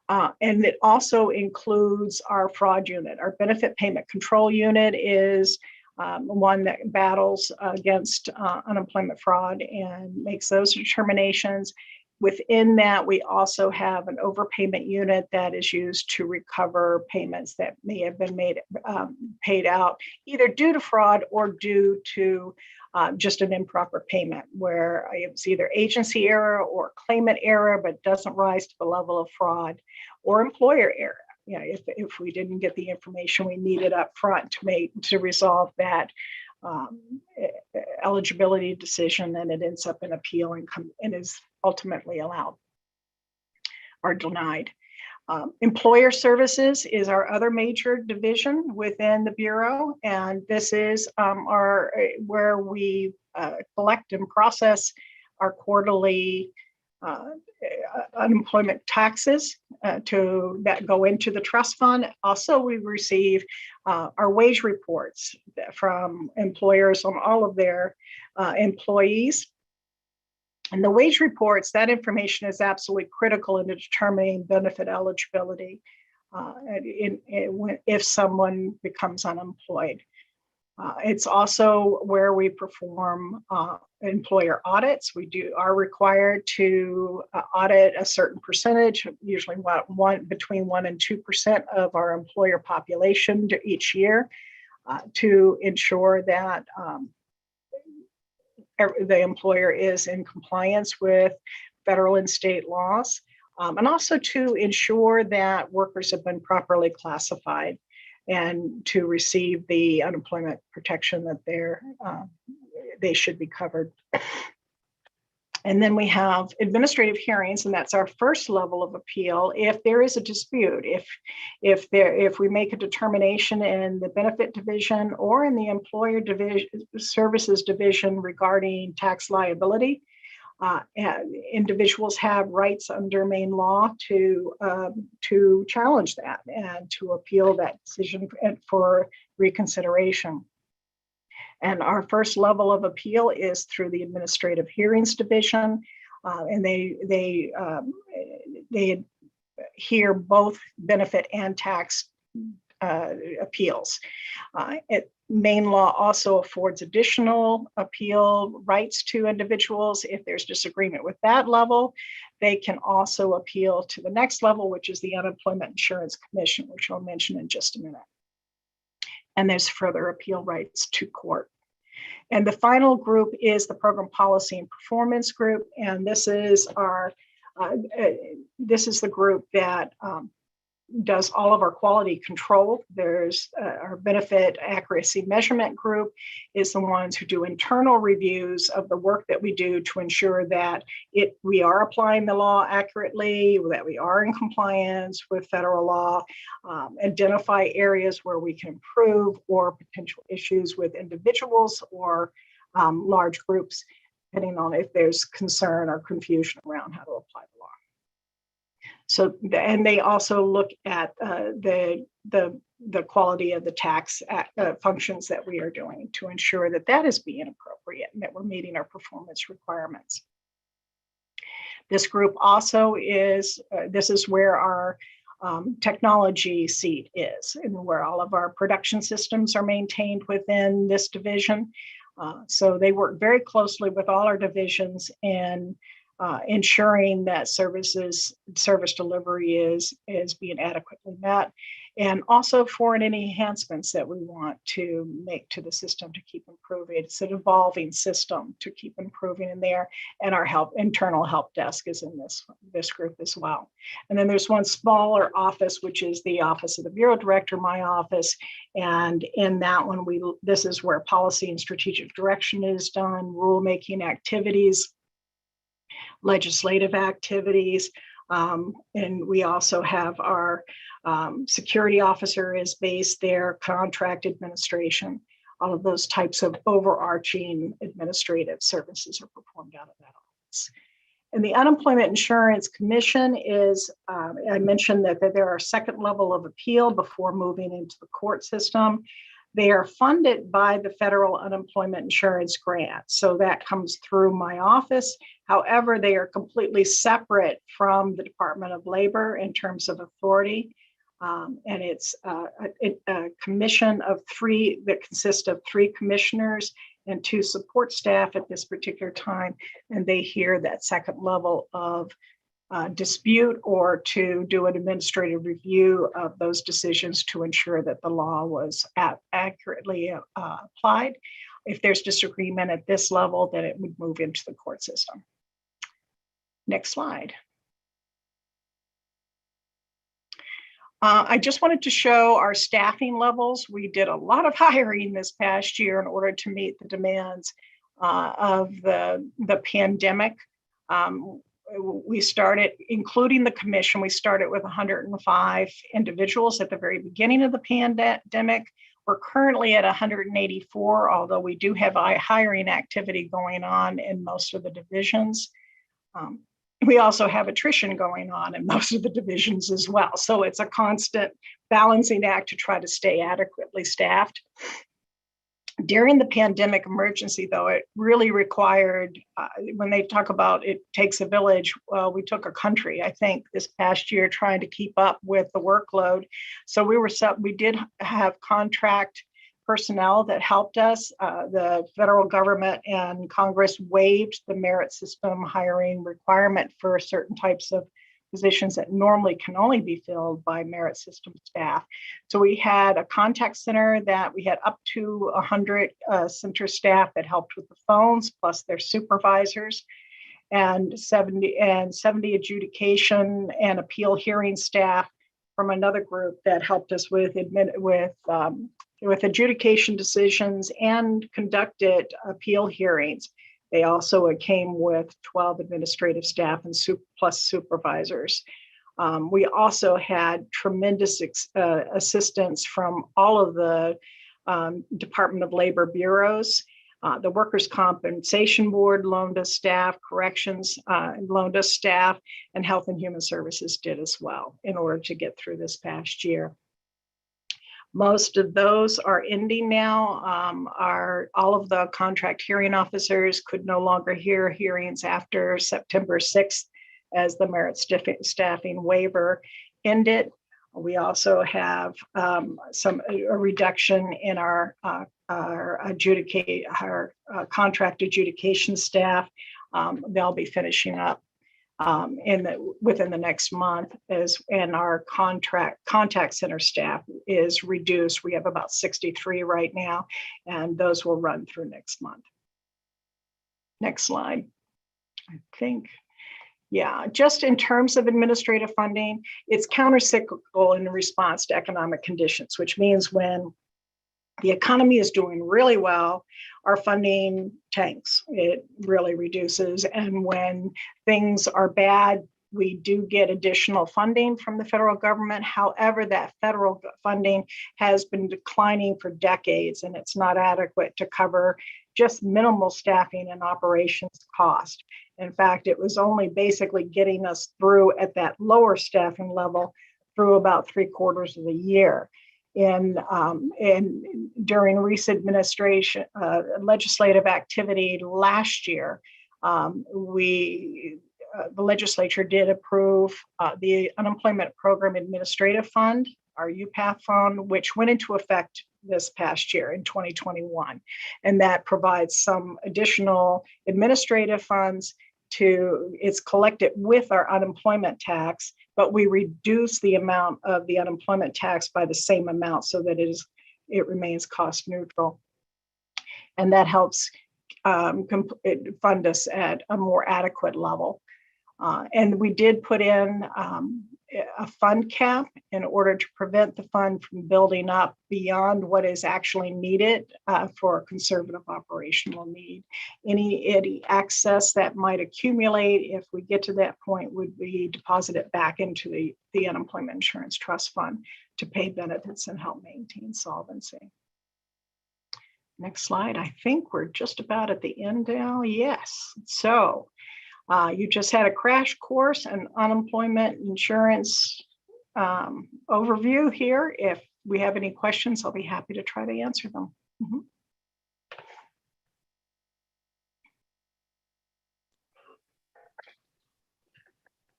And it also includes our fraud unit. Our benefit payment control unit is one that battles against unemployment fraud and makes those determinations. Within that, we also have an overpayment unit that is used to recover payments that may have been paid out either due to fraud or due to just an improper payment, where it's either agency error or claimant error, but doesn't rise to the level of fraud, or employer error. You know, if we didn't get the information we needed up front to resolve that eligibility decision, then it ends up in appeal and is ultimately allowed or denied. Employer services is our other major division within the Bureau, and this is where we collect and process our quarterly unemployment taxes that go into the trust fund. Also, we receive our wage reports from employers on all of their employees. And the wage reports, that information is absolutely critical in determining benefit eligibility if someone becomes unemployed. It's also where we perform employer audits. We are required to audit a certain percentage, usually between 1% and 2% of our employer population each year, to ensure that the employer is in compliance with federal and state laws, and also to ensure that workers have been properly classified and to receive the unemployment protection that they should be covered. And then we have administrative hearings, and that's our first level of appeal. If there is a dispute, if we make a determination in the benefit division or in the employer services division regarding tax liability, individuals have rights under Maine law to challenge that and to appeal that decision for reconsideration. And our first level of appeal is through the Administrative Hearings Division, and they hear both benefit and tax appeals. Maine law also affords additional appeal rights to individuals if there's disagreement with that level. they can also appeal to the next level, which is the Unemployment Insurance Commission, which I'll mention in just a minute. And there's further appeal rights to court. And the final group is the Program Policy and Performance Group. And this is the group that does all of our quality control. There's our benefit accuracy measurement group is the ones who do internal reviews of the work that we do to ensure that we are applying the law accurately, that we are in compliance with federal law, identify areas where we can improve or potential issues with individuals or large groups, depending on if there's concern or confusion around how to apply the law. So, and they also look at the quality of the tax functions that we are doing to ensure that that is being appropriate and that we're meeting our performance requirements. This group also is, this is where our technology seat is and where all of our production systems are maintained within this division. So they work very closely with all our divisions and ensuring that service delivery is being adequately met, and also for any enhancements that we want to make to the system to keep improving. It's an evolving system to keep improving in there, and our internal help desk is in this group as well. And then there's one smaller office, which is the Office of the Bureau Director, my office, and in that one, this is where policy and strategic direction is done, rulemaking activities, legislative activities, and we also have our security officer is based there, contract administration, all of those types of overarching administrative services are performed out of that office. And the Unemployment Insurance Commission is, I mentioned that there are a second level of appeal before moving into the court system. They are funded by the federal unemployment insurance grant. So that comes through my office. However, they are completely separate from the Department of Labor in terms of authority. And it's a commission of three that consists of 3 commissioners and 2 support staff at this particular time. And they hear that second level of dispute or to do an administrative review of those decisions to ensure that the law was accurately applied. If there's disagreement at this level, then it would move into the court system. Next slide. I just wanted to show our staffing levels. We did a lot of hiring this past year in order to meet the demands of the pandemic. We started, including the commission, we started with 105 individuals at the very beginning of the pandemic. We're currently at 184, although we do have hiring activity going on in most of the divisions. We also have attrition going on in most of the divisions as well. So it's a constant balancing act to try to stay adequately staffed. During the pandemic emergency, though, it really required, when they talk about it takes a village, we took a country, I think, this past year trying to keep up with the workload. So we did have contract personnel that helped us. The federal government and Congress waived the merit system hiring requirement for certain types of positions that normally can only be filled by merit system staff. So we had a contact center that we had up to 100 center staff that helped with the phones, plus their supervisors, and 70 adjudication and appeal hearing staff from another group that helped us with adjudication decisions and conducted appeal hearings. They also came with 12 administrative staff and plus supervisors. We also had tremendous assistance from all of the Department of Labor bureaus. The Workers' Compensation Board loaned us staff, corrections loaned us staff, and Health and Human Services did as well in order to get through this past year. Most of those are ending now. All of the contract hearing officers could no longer hear hearings after September 6th as the merit staffing waiver ended. We also have a reduction in our contract adjudication staff. They'll be finishing up within the next month, and our contact center staff is reduced. We have about 63 right now, and those will run through next month. Next slide. I think, yeah, just in terms of administrative funding, it's countercyclical in response to economic conditions, which means when the economy is doing really well, our funding tanks. It really reduces. And when things are bad, we do get additional funding from the federal government. However, that federal funding has been declining for decades, and it's not adequate to cover just minimal staffing and operations cost. In fact, it was only basically getting us through at that lower staffing level through about 3/4 of the year. And during recent administration legislative activity last year, the legislature did approve the Unemployment Program Administrative Fund, our UPATH fund, which went into effect this past year in 2021. And that provides some additional administrative funds it's collected with our unemployment tax, but we reduce the amount of the unemployment tax by the same amount so that it remains cost neutral. And that helps fund us at a more adequate level. And we did put in a fund cap in order to prevent the fund from building up beyond what is actually needed for conservative operational need. Any excess that might accumulate, if we get to that point, would be deposited back into the Unemployment Insurance Trust Fund to pay benefits and help maintain solvency. Next slide. I think we're just about at the end now. Yes. So you just had a crash course and unemployment insurance overview here. If we have any questions, I'll be happy to try to answer them.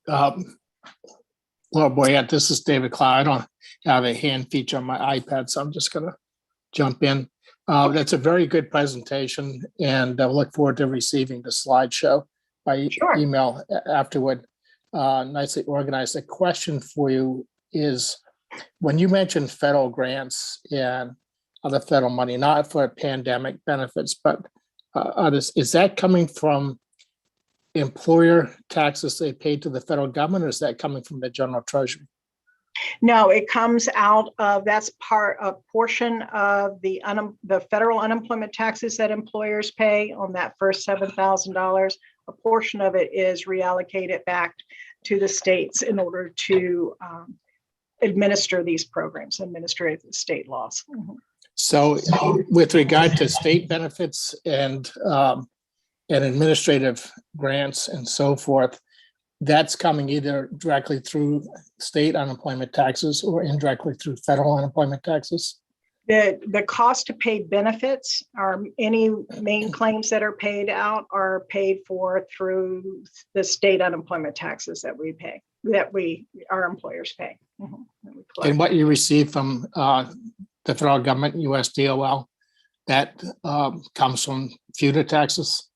Well, boy, this is David Clow. I don't have a hand feature on my iPad, so I'm just going to jump in. That's a very good presentation, and I look forward to receiving the slideshow by email afterward. Nicely organized. The question for you is, when you mentioned federal grants and other federal money, not for pandemic benefits, but others, is that coming from employer taxes they pay to the federal government, or is that coming from the general treasury? No, it comes out of, that's a portion of the federal unemployment taxes that employers pay on that first $7,000. A portion of it is reallocated back to the states in order to administer these programs, administer state laws. So with regard to state benefits and administrative grants and so forth, that's coming either directly through state unemployment taxes or indirectly through federal unemployment taxes? The cost to pay benefits, are any main claims that are paid out are paid for through the state unemployment taxes that we pay, our employers pay. And what you receive from the federal government, US DOL, that comes from FUTA taxes?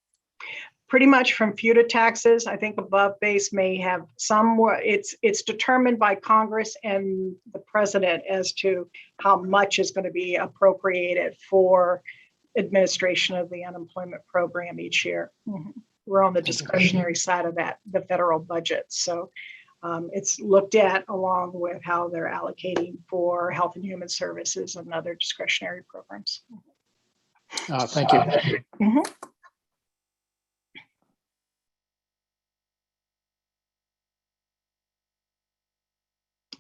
Pretty much from FUTA taxes. I think above base may have some, it's determined by Congress and the president as to how much is going to be appropriated for administration of the unemployment program each year. We're on the discretionary side of that, the federal budget. So it's looked at along with how they're allocating for health and human services and other discretionary programs. Thank you.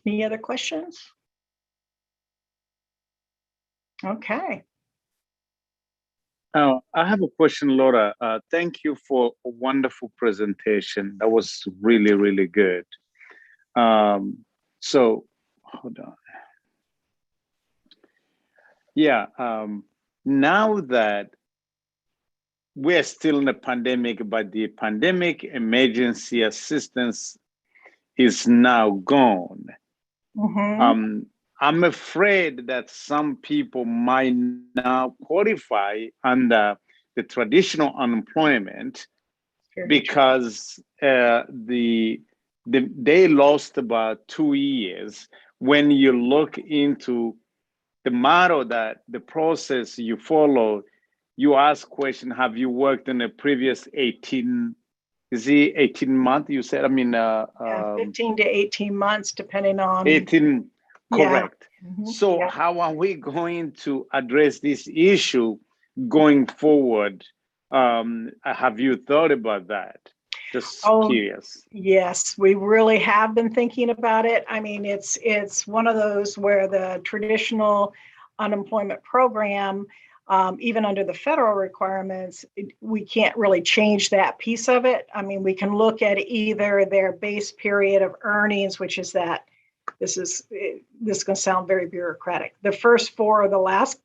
Any other questions? Okay. I have a question, Laura. Thank you for a wonderful presentation. That was really, really good. So, hold on. Yeah, now that we're still in a pandemic, but the pandemic emergency assistance is now gone. I'm afraid that some people might now qualify under the traditional unemployment because they lost about 2 years. When you look into the model, that the process you follow, you ask question, have you worked in the previous 18, is it 18 months you said? I mean, 15 to 18 months, depending on. 18, correct. Mhm. So Yeah. how are we going to address this issue going forward? Have you thought about that? Just curious. Yes, we really have been thinking about it. I mean, it's one of those where the traditional unemployment program, even under the federal requirements, we can't really change that piece of it. I mean, we can look at either their base period of earnings, which is that this is going to sound very bureaucratic. The first 4 of the last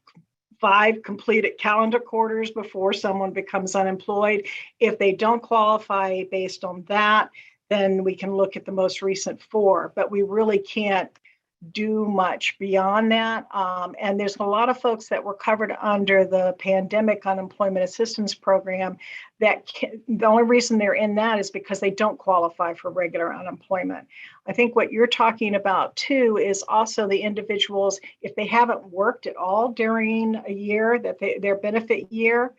5 completed calendar quarters before someone becomes unemployed. If they don't qualify based on that, then we can look at the most recent 4, but we really can't do much beyond that. And there's a lot of folks that were covered under the pandemic unemployment assistance program that the only reason they're in that is because they don't qualify for regular unemployment. I think what you're talking about too is also the individuals, if they haven't worked at all during a year, that their benefit year,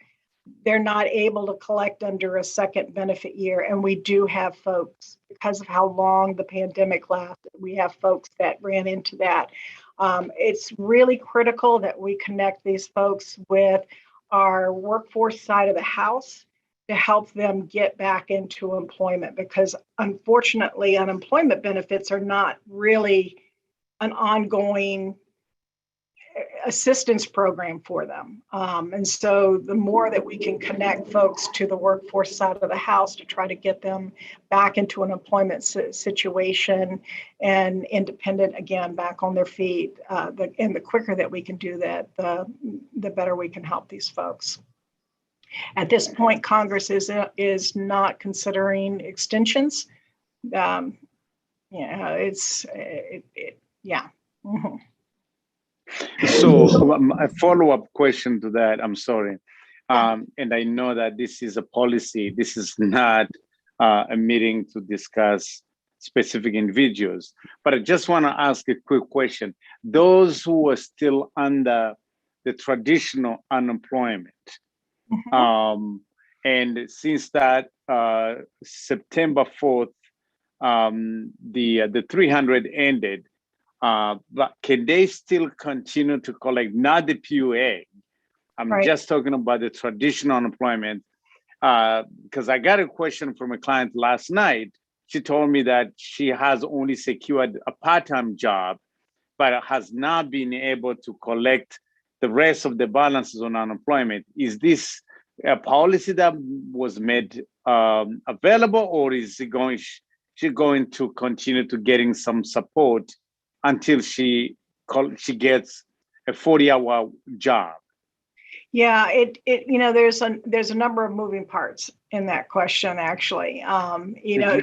they're not able to collect under a second benefit year. And we do have folks, because of how long the pandemic lasted, we have folks that ran into that. It's really critical that we connect these folks with our workforce side of the house to help them get back into employment, because unfortunately, unemployment benefits are not really an ongoing assistance program for them. And so the more that we can connect folks to the workforce side of the house to try to get them back into an employment situation and independent again, back on their feet, and the quicker that we can do that, the better we can help these folks. At this point, Congress is not considering extensions. Yeah. Mm-hmm. So a follow-up question to that, I'm sorry. And I know that this is a policy, this is not a meeting to discuss specific individuals, but I just want to ask a quick question. Those who are still under the traditional unemployment, and since that September 4th, the 300 ended, but can they still continue to collect, not the PUA? I'm just talking about the traditional unemployment, because I got a question from a client last night. She told me that she has only secured a part-time job, but has not been able to collect the rest of the balances on unemployment. Is this a policy that was made available, or is she going to continue to getting some support until she gets a 40-hour job? Yeah, there's a number of moving parts in that question, actually.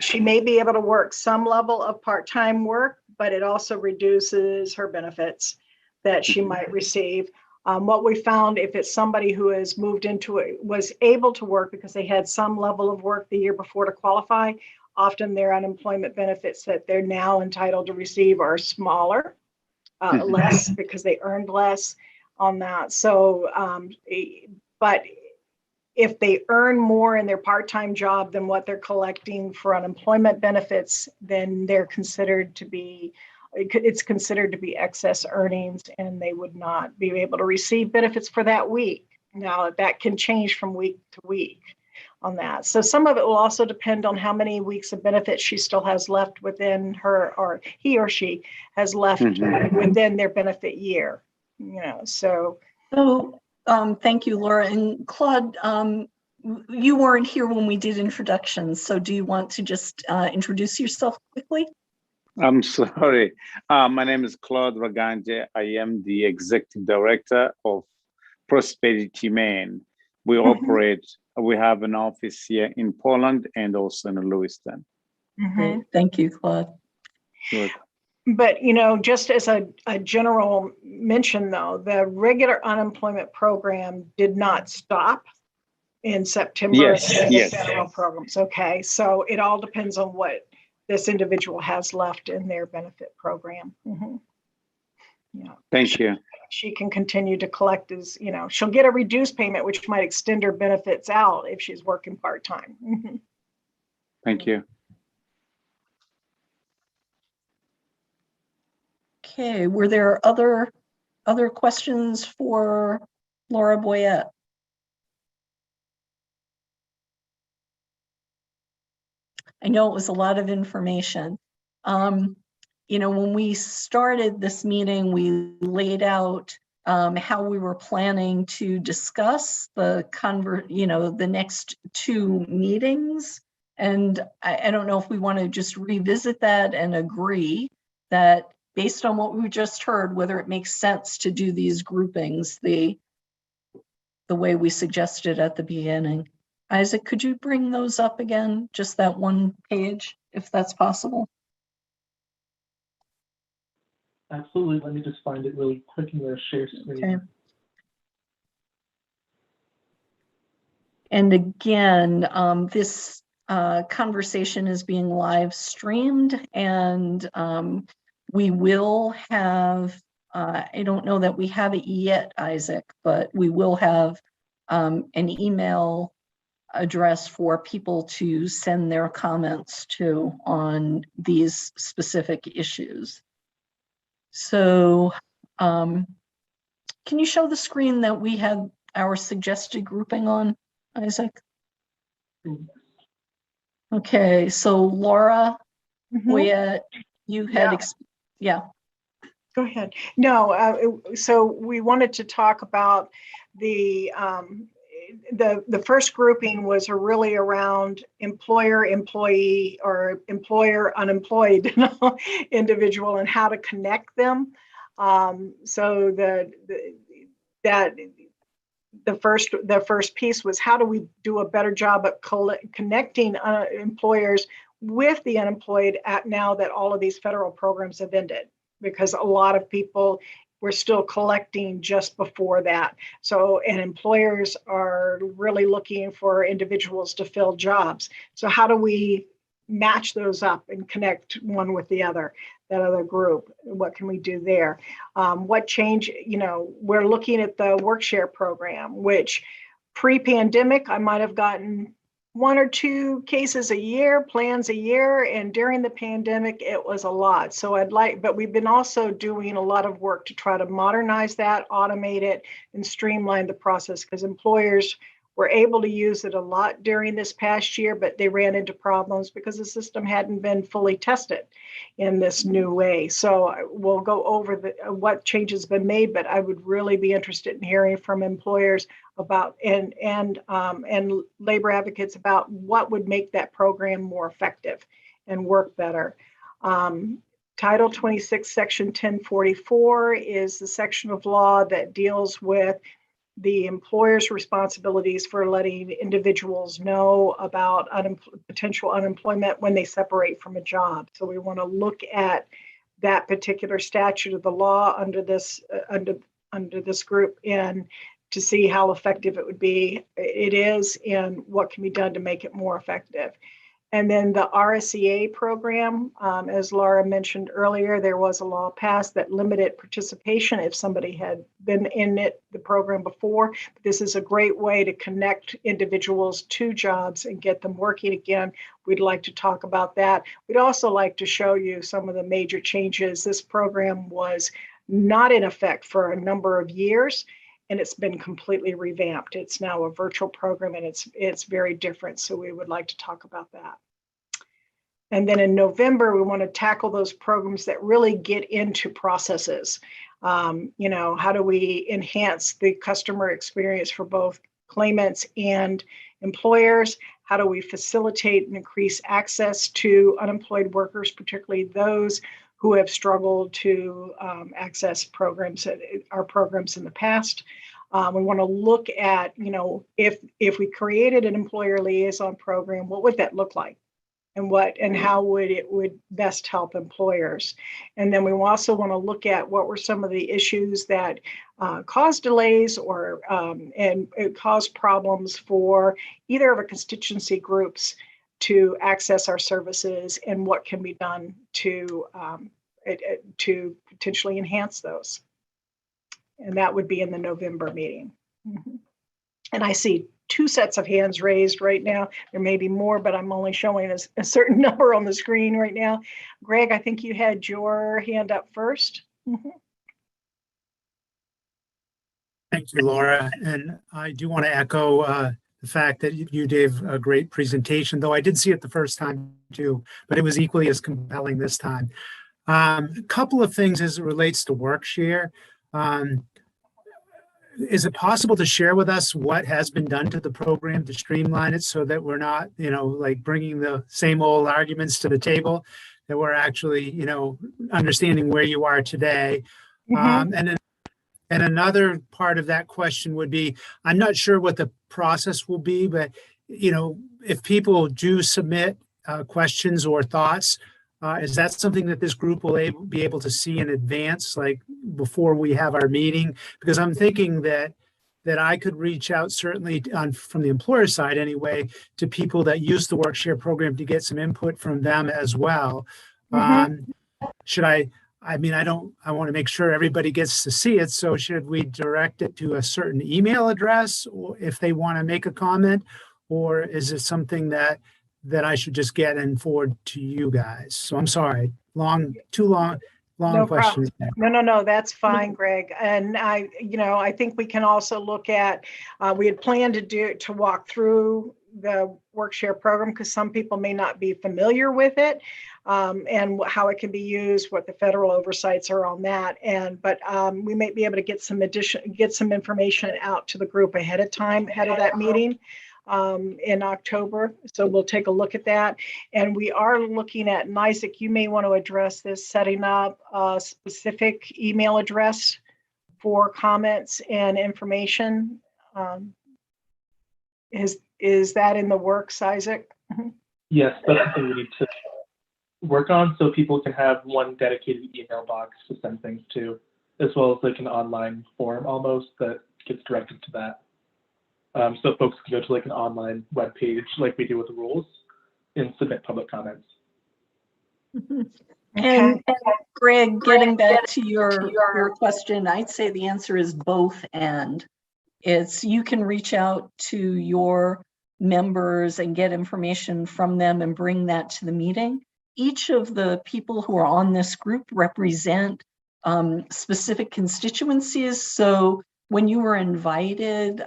She may be able to work some level of part-time work, but it also reduces her benefits that she might receive. What we found, if it's somebody who has moved into it, was able to work because they had some level of work the year before to qualify, often their unemployment benefits that they're now entitled to receive are smaller, less because they earned less on that. So, but if they earn more in their part-time job than what they're collecting for unemployment benefits, then it's considered to be excess earnings, and they would not be able to receive benefits for that week. Now, that can change from week to week on that. So some of it will also depend on how many weeks of benefits she still has left within her, or he or she has left within their benefit year. So thank you, Laura. And Claude, you weren't here when we did introductions, so do you want to just introduce yourself quickly? I'm sorry. My name is Claude Raganje. I am the Executive Director of Prosperity Maine. We have an office here in Poland and also in Lewiston. Great. Thank you, Claude. Good. But, just as a general mention, though, the regular unemployment program did not stop in September. Yes, And then the yes. federal programs. Okay, so it all depends on what this individual has left in their benefit program. Yeah. Thank you. She can continue to collect as, she'll get a reduced payment, which might extend her benefits out if she's working part-time. Thank you. Okay, were there other questions for Laura Boyette? I know it was a lot of information. When we started this meeting, we laid out how we were planning to discuss the next two meetings. And I don't know if we want to just revisit that and agree that based on what we just heard, whether it makes sense to do these groupings the way we suggested at the beginning. Isaac, could you bring those up again? Just that one page, if that's possible. Absolutely. Let me just find it really quick in the share screen. Okay. And again, this conversation is being live streamed, and we will have, I don't know that we have it yet, Isaac, but we will have an email address for people to send their comments to on these specific issues. So can you show the screen that we have our suggested grouping on, Isaac? Okay, so Laura, Boyette, you had, yeah. Go ahead. No, so we wanted to talk about the first grouping was really around employer, employee, or employer, unemployed individual, and how to connect them. So the first piece was how do we do a better job at connecting employers with the unemployed now that all of these federal programs have ended, because a lot of people were still collecting just before that. So, and employers are really looking for individuals to fill jobs. So how do we match those up and connect one with the other, that other group? What can we do there? What change, we're looking at the WorkShare program, which pre-pandemic, I might have gotten 1 or 2 cases a year, plans a year, and during the pandemic, it was a lot. So but we've been also doing a lot of work to try to modernize that, automate it, and streamline the process, because employers were able to use it a lot during this past year, but they ran into problems because the system hadn't been fully tested in this new way. So we'll go over what changes have been made, but I would really be interested in hearing from employers about and labor advocates about what would make that program more effective and work better. Title 26, Section 1044 is the section of law that deals with the employer's responsibilities for letting individuals know about potential unemployment when they separate from a job. So we want to look at that particular statute of the law under this group and to see how effective it is, and what can be done to make it more effective. And then the RSEA program, as Laura mentioned earlier, there was a law passed that limited participation if somebody had been in the program before. But this is a great way to connect individuals to jobs and get them working again. We'd like to talk about that. We'd also like to show you some of the major changes. This program was not in effect for a number of years, and it's been completely revamped. It's now a virtual program, and it's very different. So we would like to talk about that. And then in November, we want to tackle those programs that really get into processes. How do we enhance the customer experience for both claimants and employers? How do we facilitate and increase access to unemployed workers, particularly those who have struggled to access our programs in the past? We want to look at, if we created an employer liaison program, what would that look like? and how would best help employers. And then we also want to look at what were some of the issues that cause delays or and it caused problems for either of our constituency groups to access our services, and what can be done to potentially enhance those. And that would be in the November meeting. And I see 2 sets of hands raised right now. There may be more, but I'm only showing a certain number on the screen right now. Greg, I think you had your hand up first. Thank you, Laura. And I do want to echo the fact that you gave a great presentation, though I did see it the first time too, but it was equally as compelling this time. A couple of things as it relates to Workshare. Is it possible to share with us what has been done to the program to streamline it so that we're not, like bringing the same old arguments to the table, that we're actually, understanding where you are today? And another part of that question would be, I'm not sure what the process will be, but, if people do submit questions or thoughts, is that something that this group will be able to see in advance, like before we have our meeting? Because I'm thinking that I could reach out, certainly from the employer side anyway, to people that use the Workshare program to get some input from them as well. Should I want to make sure everybody gets to see it. So should we direct it to a certain email address, or if they want to make a comment, or is it something that I should just get and forward to you guys? So I'm sorry, too long questions. No, that's fine, Greg. And I think we can also look at, we had planned to walk through the Workshare program because some people may not be familiar with it, and how it can be used, what the federal oversights are on that. But we may be able to get some information out to the group ahead of that meeting in October. So we'll take a look at that. And we are looking at, and Isaac, you may want to address this, setting up a specific email address for comments and information. Is that in the works, Isaac? Yes, that's something we need to work on so people can have one dedicated email box to send things to, as well as like an online form almost that gets directed to that. So folks can go to like an online web page like we do with the rules and submit public comments. And Greg, getting back to your question, I'd say the answer is both and. You can reach out to your members and get information from them and bring that to the meeting. Each of the people who are on this group represent specific constituencies. So when you were invited,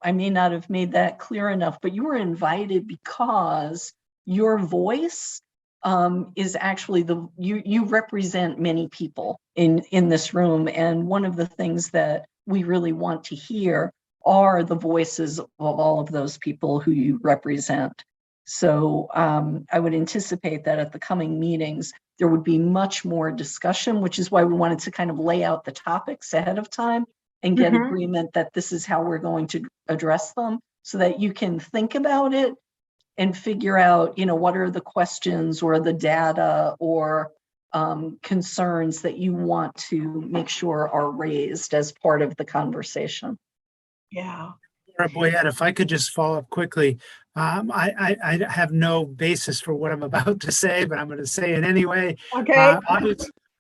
I may not have made that clear enough, but you were invited because your voice is actually you represent many people in this room. And one of the things that we really want to hear are the voices of all of those people who you represent. So I would anticipate that at the coming meetings, there would be much more discussion, which is why we wanted to kind of lay out the topics ahead of time and get agreement that this is how we're going to address them, so that you can think about it and figure out, what are the questions or the data or concerns that you want to make sure are raised as part of the conversation. Yeah. Laura Boyette, if I could just follow up quickly. I have no basis for what I'm about to say, but I'm going to say it anyway. Okay.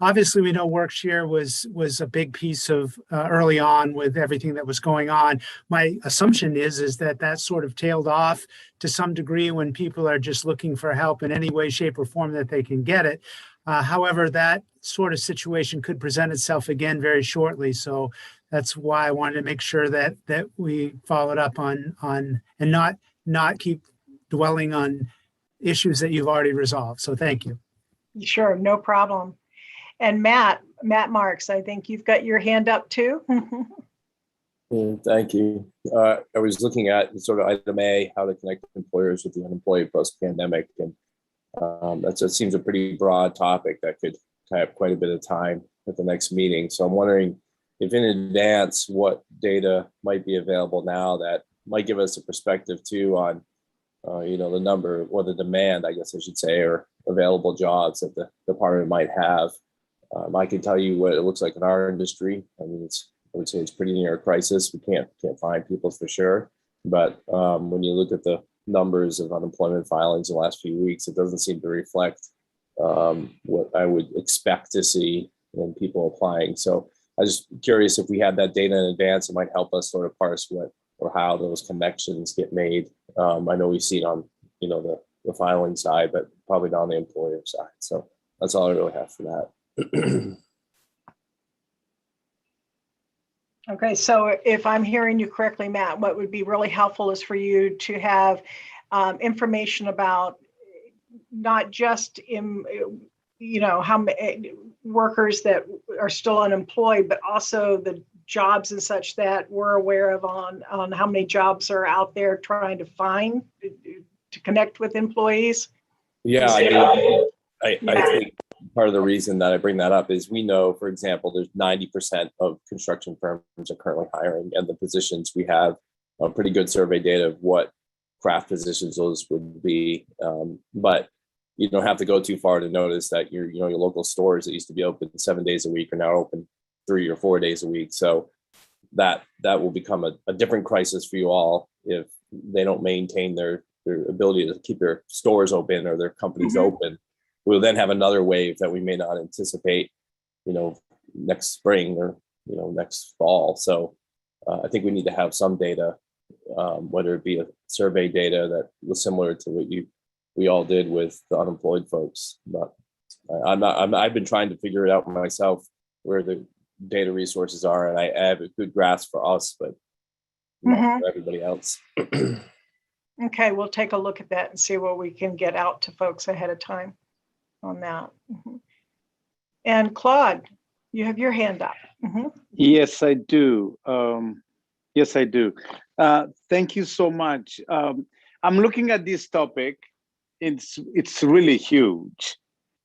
Obviously, we know Workshare was a big piece of early on with everything that was going on. My assumption is that sort of tailed off to some degree when people are just looking for help in any way, shape, or form that they can get it. However, that sort of situation could present itself again very shortly. So that's why I wanted to make sure that we followed up on and not keep dwelling on issues that you've already resolved. So thank you. Sure, no problem. And Matt Marks, I think you've got your hand up too. Yeah, thank you. I was looking at sort of item A, how to connect employers with the unemployed post-pandemic, and that seems a pretty broad topic that could tie up quite a bit of time at the next meeting. So I'm wondering if in advance, what data might be available now that might give us a perspective too on the number or the demand, I guess I should say, or available jobs that the department might have. I can tell you what it looks like in our industry. I mean, I would say it's pretty near a crisis. We can't find people for sure. But when you look at the numbers of unemployment filings in the last few weeks, it doesn't seem to reflect what I would expect to see in people applying. So I was just curious if we had that data in advance, it might help us sort of parse what or how those connections get made. I know we've seen on the filing side, but probably not on the employer side. So that's all I really have for that. Okay, so if I'm hearing you correctly, Matt, what would be really helpful is for you to have information about not just how many workers that are still unemployed, but also the jobs and such that we're aware of on how many jobs are out there trying to find to connect with employees. Yeah, I think part of the reason that I bring that up is we know, for example, there's 90% of construction firms are currently hiring, and the positions we have a pretty good survey data of what craft positions those would be. But you don't have to go too far to notice that your local stores that used to be open 7 days a week are now open 3 or 4 days a week. So that will become a different crisis for you all if they don't maintain their ability to keep their stores open or their companies open. We'll then have another wave that we may not anticipate, next spring or, next fall. So I think we need to have some data, whether it be a survey data that was similar to what we all did with the unemployed folks. But I've been trying to figure it out myself where the data resources are, and I have a good grasp for us, but not for everybody else. Okay, we'll take a look at that and see what we can get out to folks ahead of time on that. And Claude, you have your hand up. Yes, I do. Yes, I do. Thank you so much. I'm looking at this topic. It's really huge.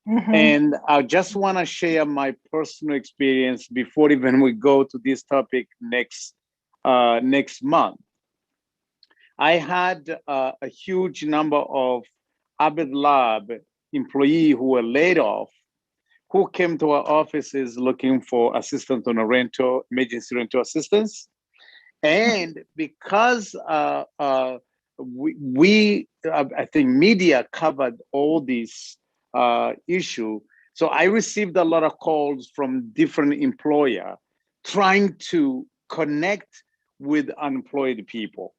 And I just want to share my personal experience before even we go to this topic next month. I had a huge number of Abbott Lab employees who were laid off, who came to our offices looking for assistance on a emergency rental assistance. And because I think media covered all these issue, so I received a lot of calls from different employers trying to connect with unemployed people.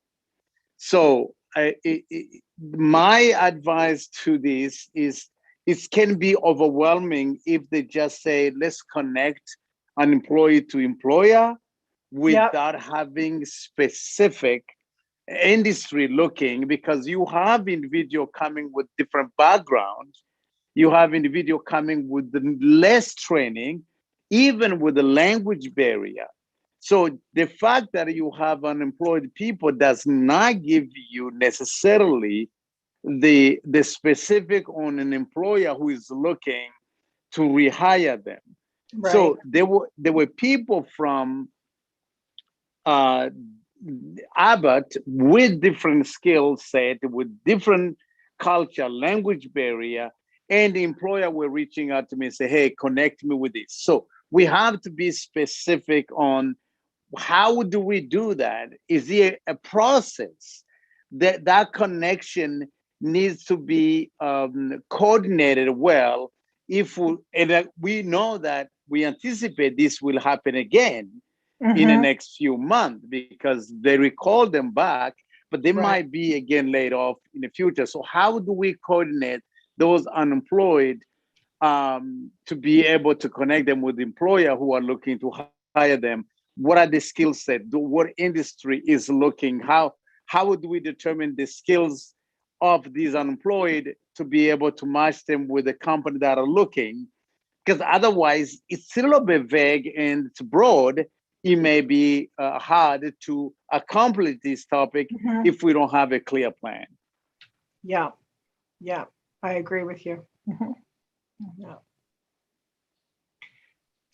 So my advice to this is it can be overwhelming if they just say, let's connect unemployed to employer without having specific industry looking, because you have individual coming with different backgrounds. You have individual coming with less training, even with the language barrier. So the fact that you have unemployed people does not give you necessarily the specific on an employer who is looking to rehire them. Right. So there were people from Abbott with different skill set, with different culture, language barrier, and the employer were reaching out to me and say, hey, connect me with this. So we have to be specific on how do we do that? Is there a process that connection needs to be coordinated well? We know that we anticipate this will happen again in the next few months because they recall them back, but they might be again laid off in the future. So how do we coordinate those unemployed to be able to connect them with the employer who are looking to hire them? What are the skill set? What industry is looking? How do we determine the skills of these unemployed to be able to match them with the company that are looking? Because otherwise, it's a little bit vague and it's broad. It may be hard to accomplish this topic if we don't have a clear plan. Yeah, I agree with you. Yeah.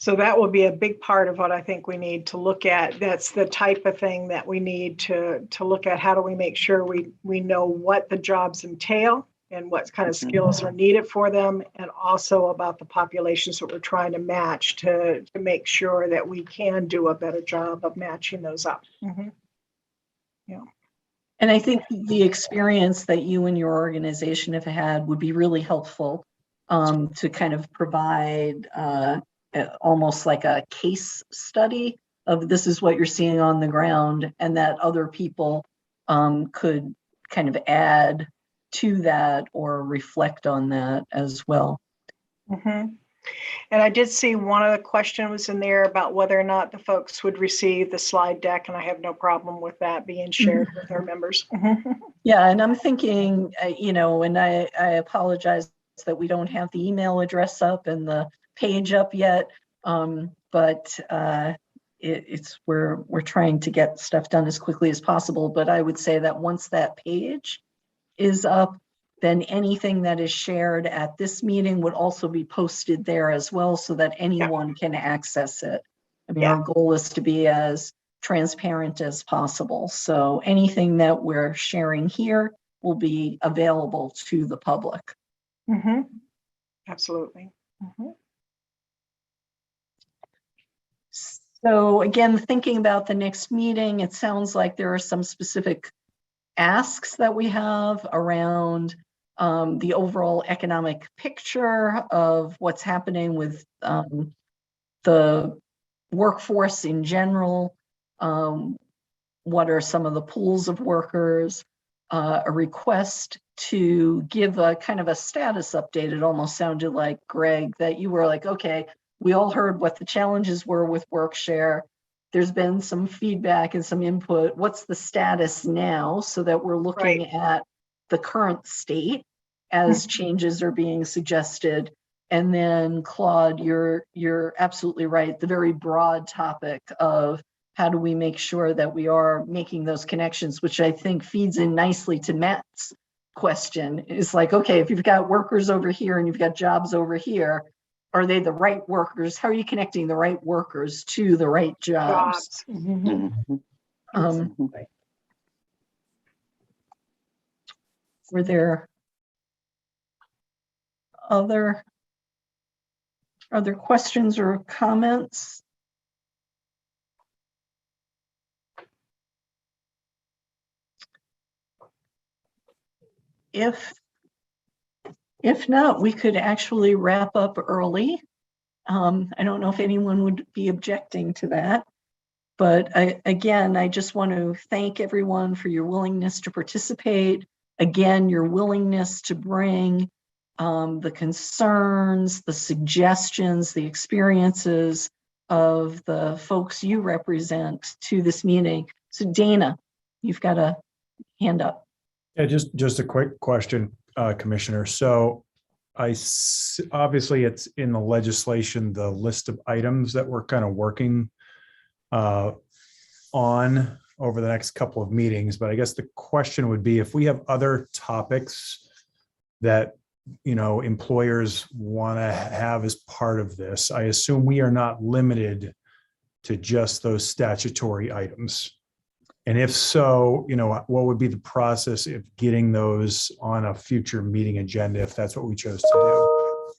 So that will be a big part of what I think we need to look at. That's the type of thing that we need to look at. How do we make sure we know what the jobs entail and what kind of skills are needed for them, and also about the populations that we're trying to match to make sure that we can do a better job of matching those up. Yeah. And I think the experience that you and your organization have had would be really helpful to kind of provide almost like a case study of this is what you're seeing on the ground, and that other people could kind of add to that or reflect on that as well. And I did see one of the questions was in there about whether or not the folks would receive the slide deck, and I have no problem with that being shared with our members. Yeah, and I'm thinking, and I apologize that we don't have the email address up and the page up yet, but we're trying to get stuff done as quickly as possible. But I would say that once that page is up, then anything that is shared at this meeting would also be posted there as well, so that anyone can access it. I mean, our goal is to be as transparent as possible. So anything that we're sharing here will be available to the public. Absolutely. So again, thinking about the next meeting, it sounds like there are some specific asks that we have around the overall economic picture of what's happening with the workforce in general. What are some of the pools of workers? A request to give a kind of a status update. It almost sounded like, Greg, that you were like, okay, we all heard what the challenges were with WorkShare. There's been some feedback and some input. What's the status now, so that we're looking at the current state as changes are being suggested? And then Claude, you're absolutely right. The very broad topic of how do we make sure that we are making those connections, which I think feeds in nicely to Matt's question. It's like, okay, if you've got workers over here and you've got jobs over here, are they the right workers? How are you connecting the right workers to the right jobs? Were there other questions or comments? If not, we could actually wrap up early. I don't know if anyone would be objecting to that, but I just want to thank everyone for your willingness to participate. Again, your willingness to bring the concerns, the suggestions, the experiences of the folks you represent to this meeting. So Dana, you've got a hand up. Yeah, just a quick question, Commissioner. So obviously it's in the legislation, the list of items that we're kind of working on over the next couple of meetings. But I guess the question would be, if we have other topics that, employers want to have as part of this, I assume we are not limited to just those statutory items. And if so, what would be the process of getting those on a future meeting agenda if that's what we chose to do?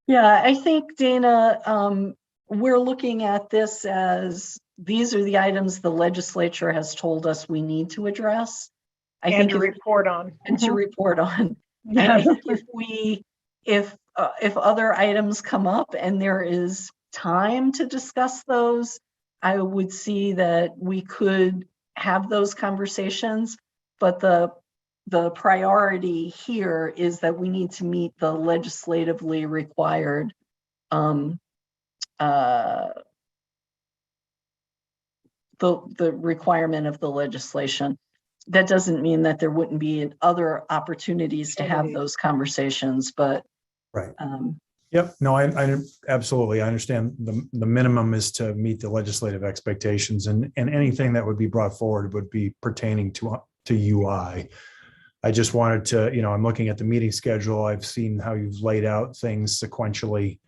Yeah, I think, Dana, we're looking at this as these are the items the legislature has told us we need to address. And to report on. I think if other items come up and there is time to discuss those, I would see that we could have those conversations, but the priority here is that we need to meet the legislatively required the requirement of the legislation. That doesn't mean that there wouldn't be other opportunities to have those conversations, but right. Yep. No, I absolutely. I understand the minimum is to meet the legislative expectations, and anything that would be brought forward would be pertaining to UI. I just wanted to, I'm looking at the meeting schedule. I've seen how you've laid out things sequentially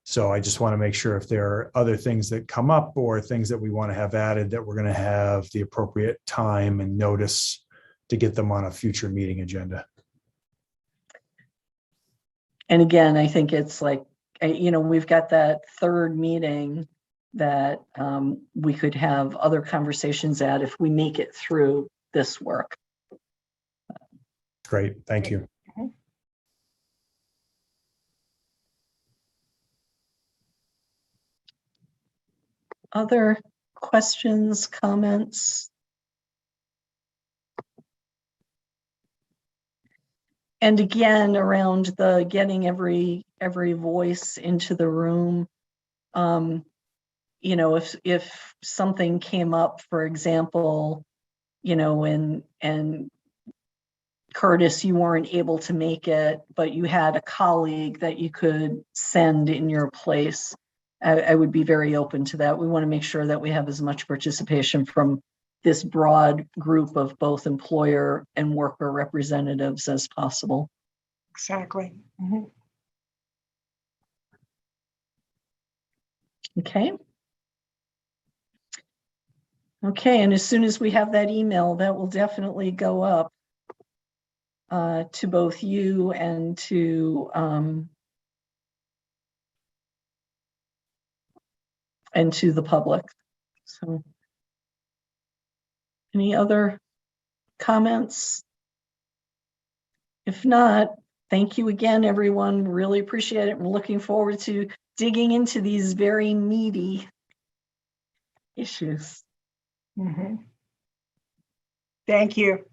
So I just want to make sure if there are other things that come up or things that we want to have added, that we're going to have the appropriate time and notice to get them on a future meeting agenda. And again, I think it's like, we've got that third meeting that we could have other conversations at if we make it through this work. Great, thank you. Other questions, comments? And again, around the getting every voice into the room. If something came up, for example, and Curtis, you weren't able to make it, but you had a colleague that you could send in your place, I would be very open to that. We want to make sure that we have as much participation from this broad group of both employer and worker representatives as possible. Exactly. Okay. Okay, and as soon as we have that email, that will definitely go up to both you and to the public. So, any other comments? If not, thank you again, everyone. Really appreciate it. I'm looking forward to digging into these very meaty issues. Thank you.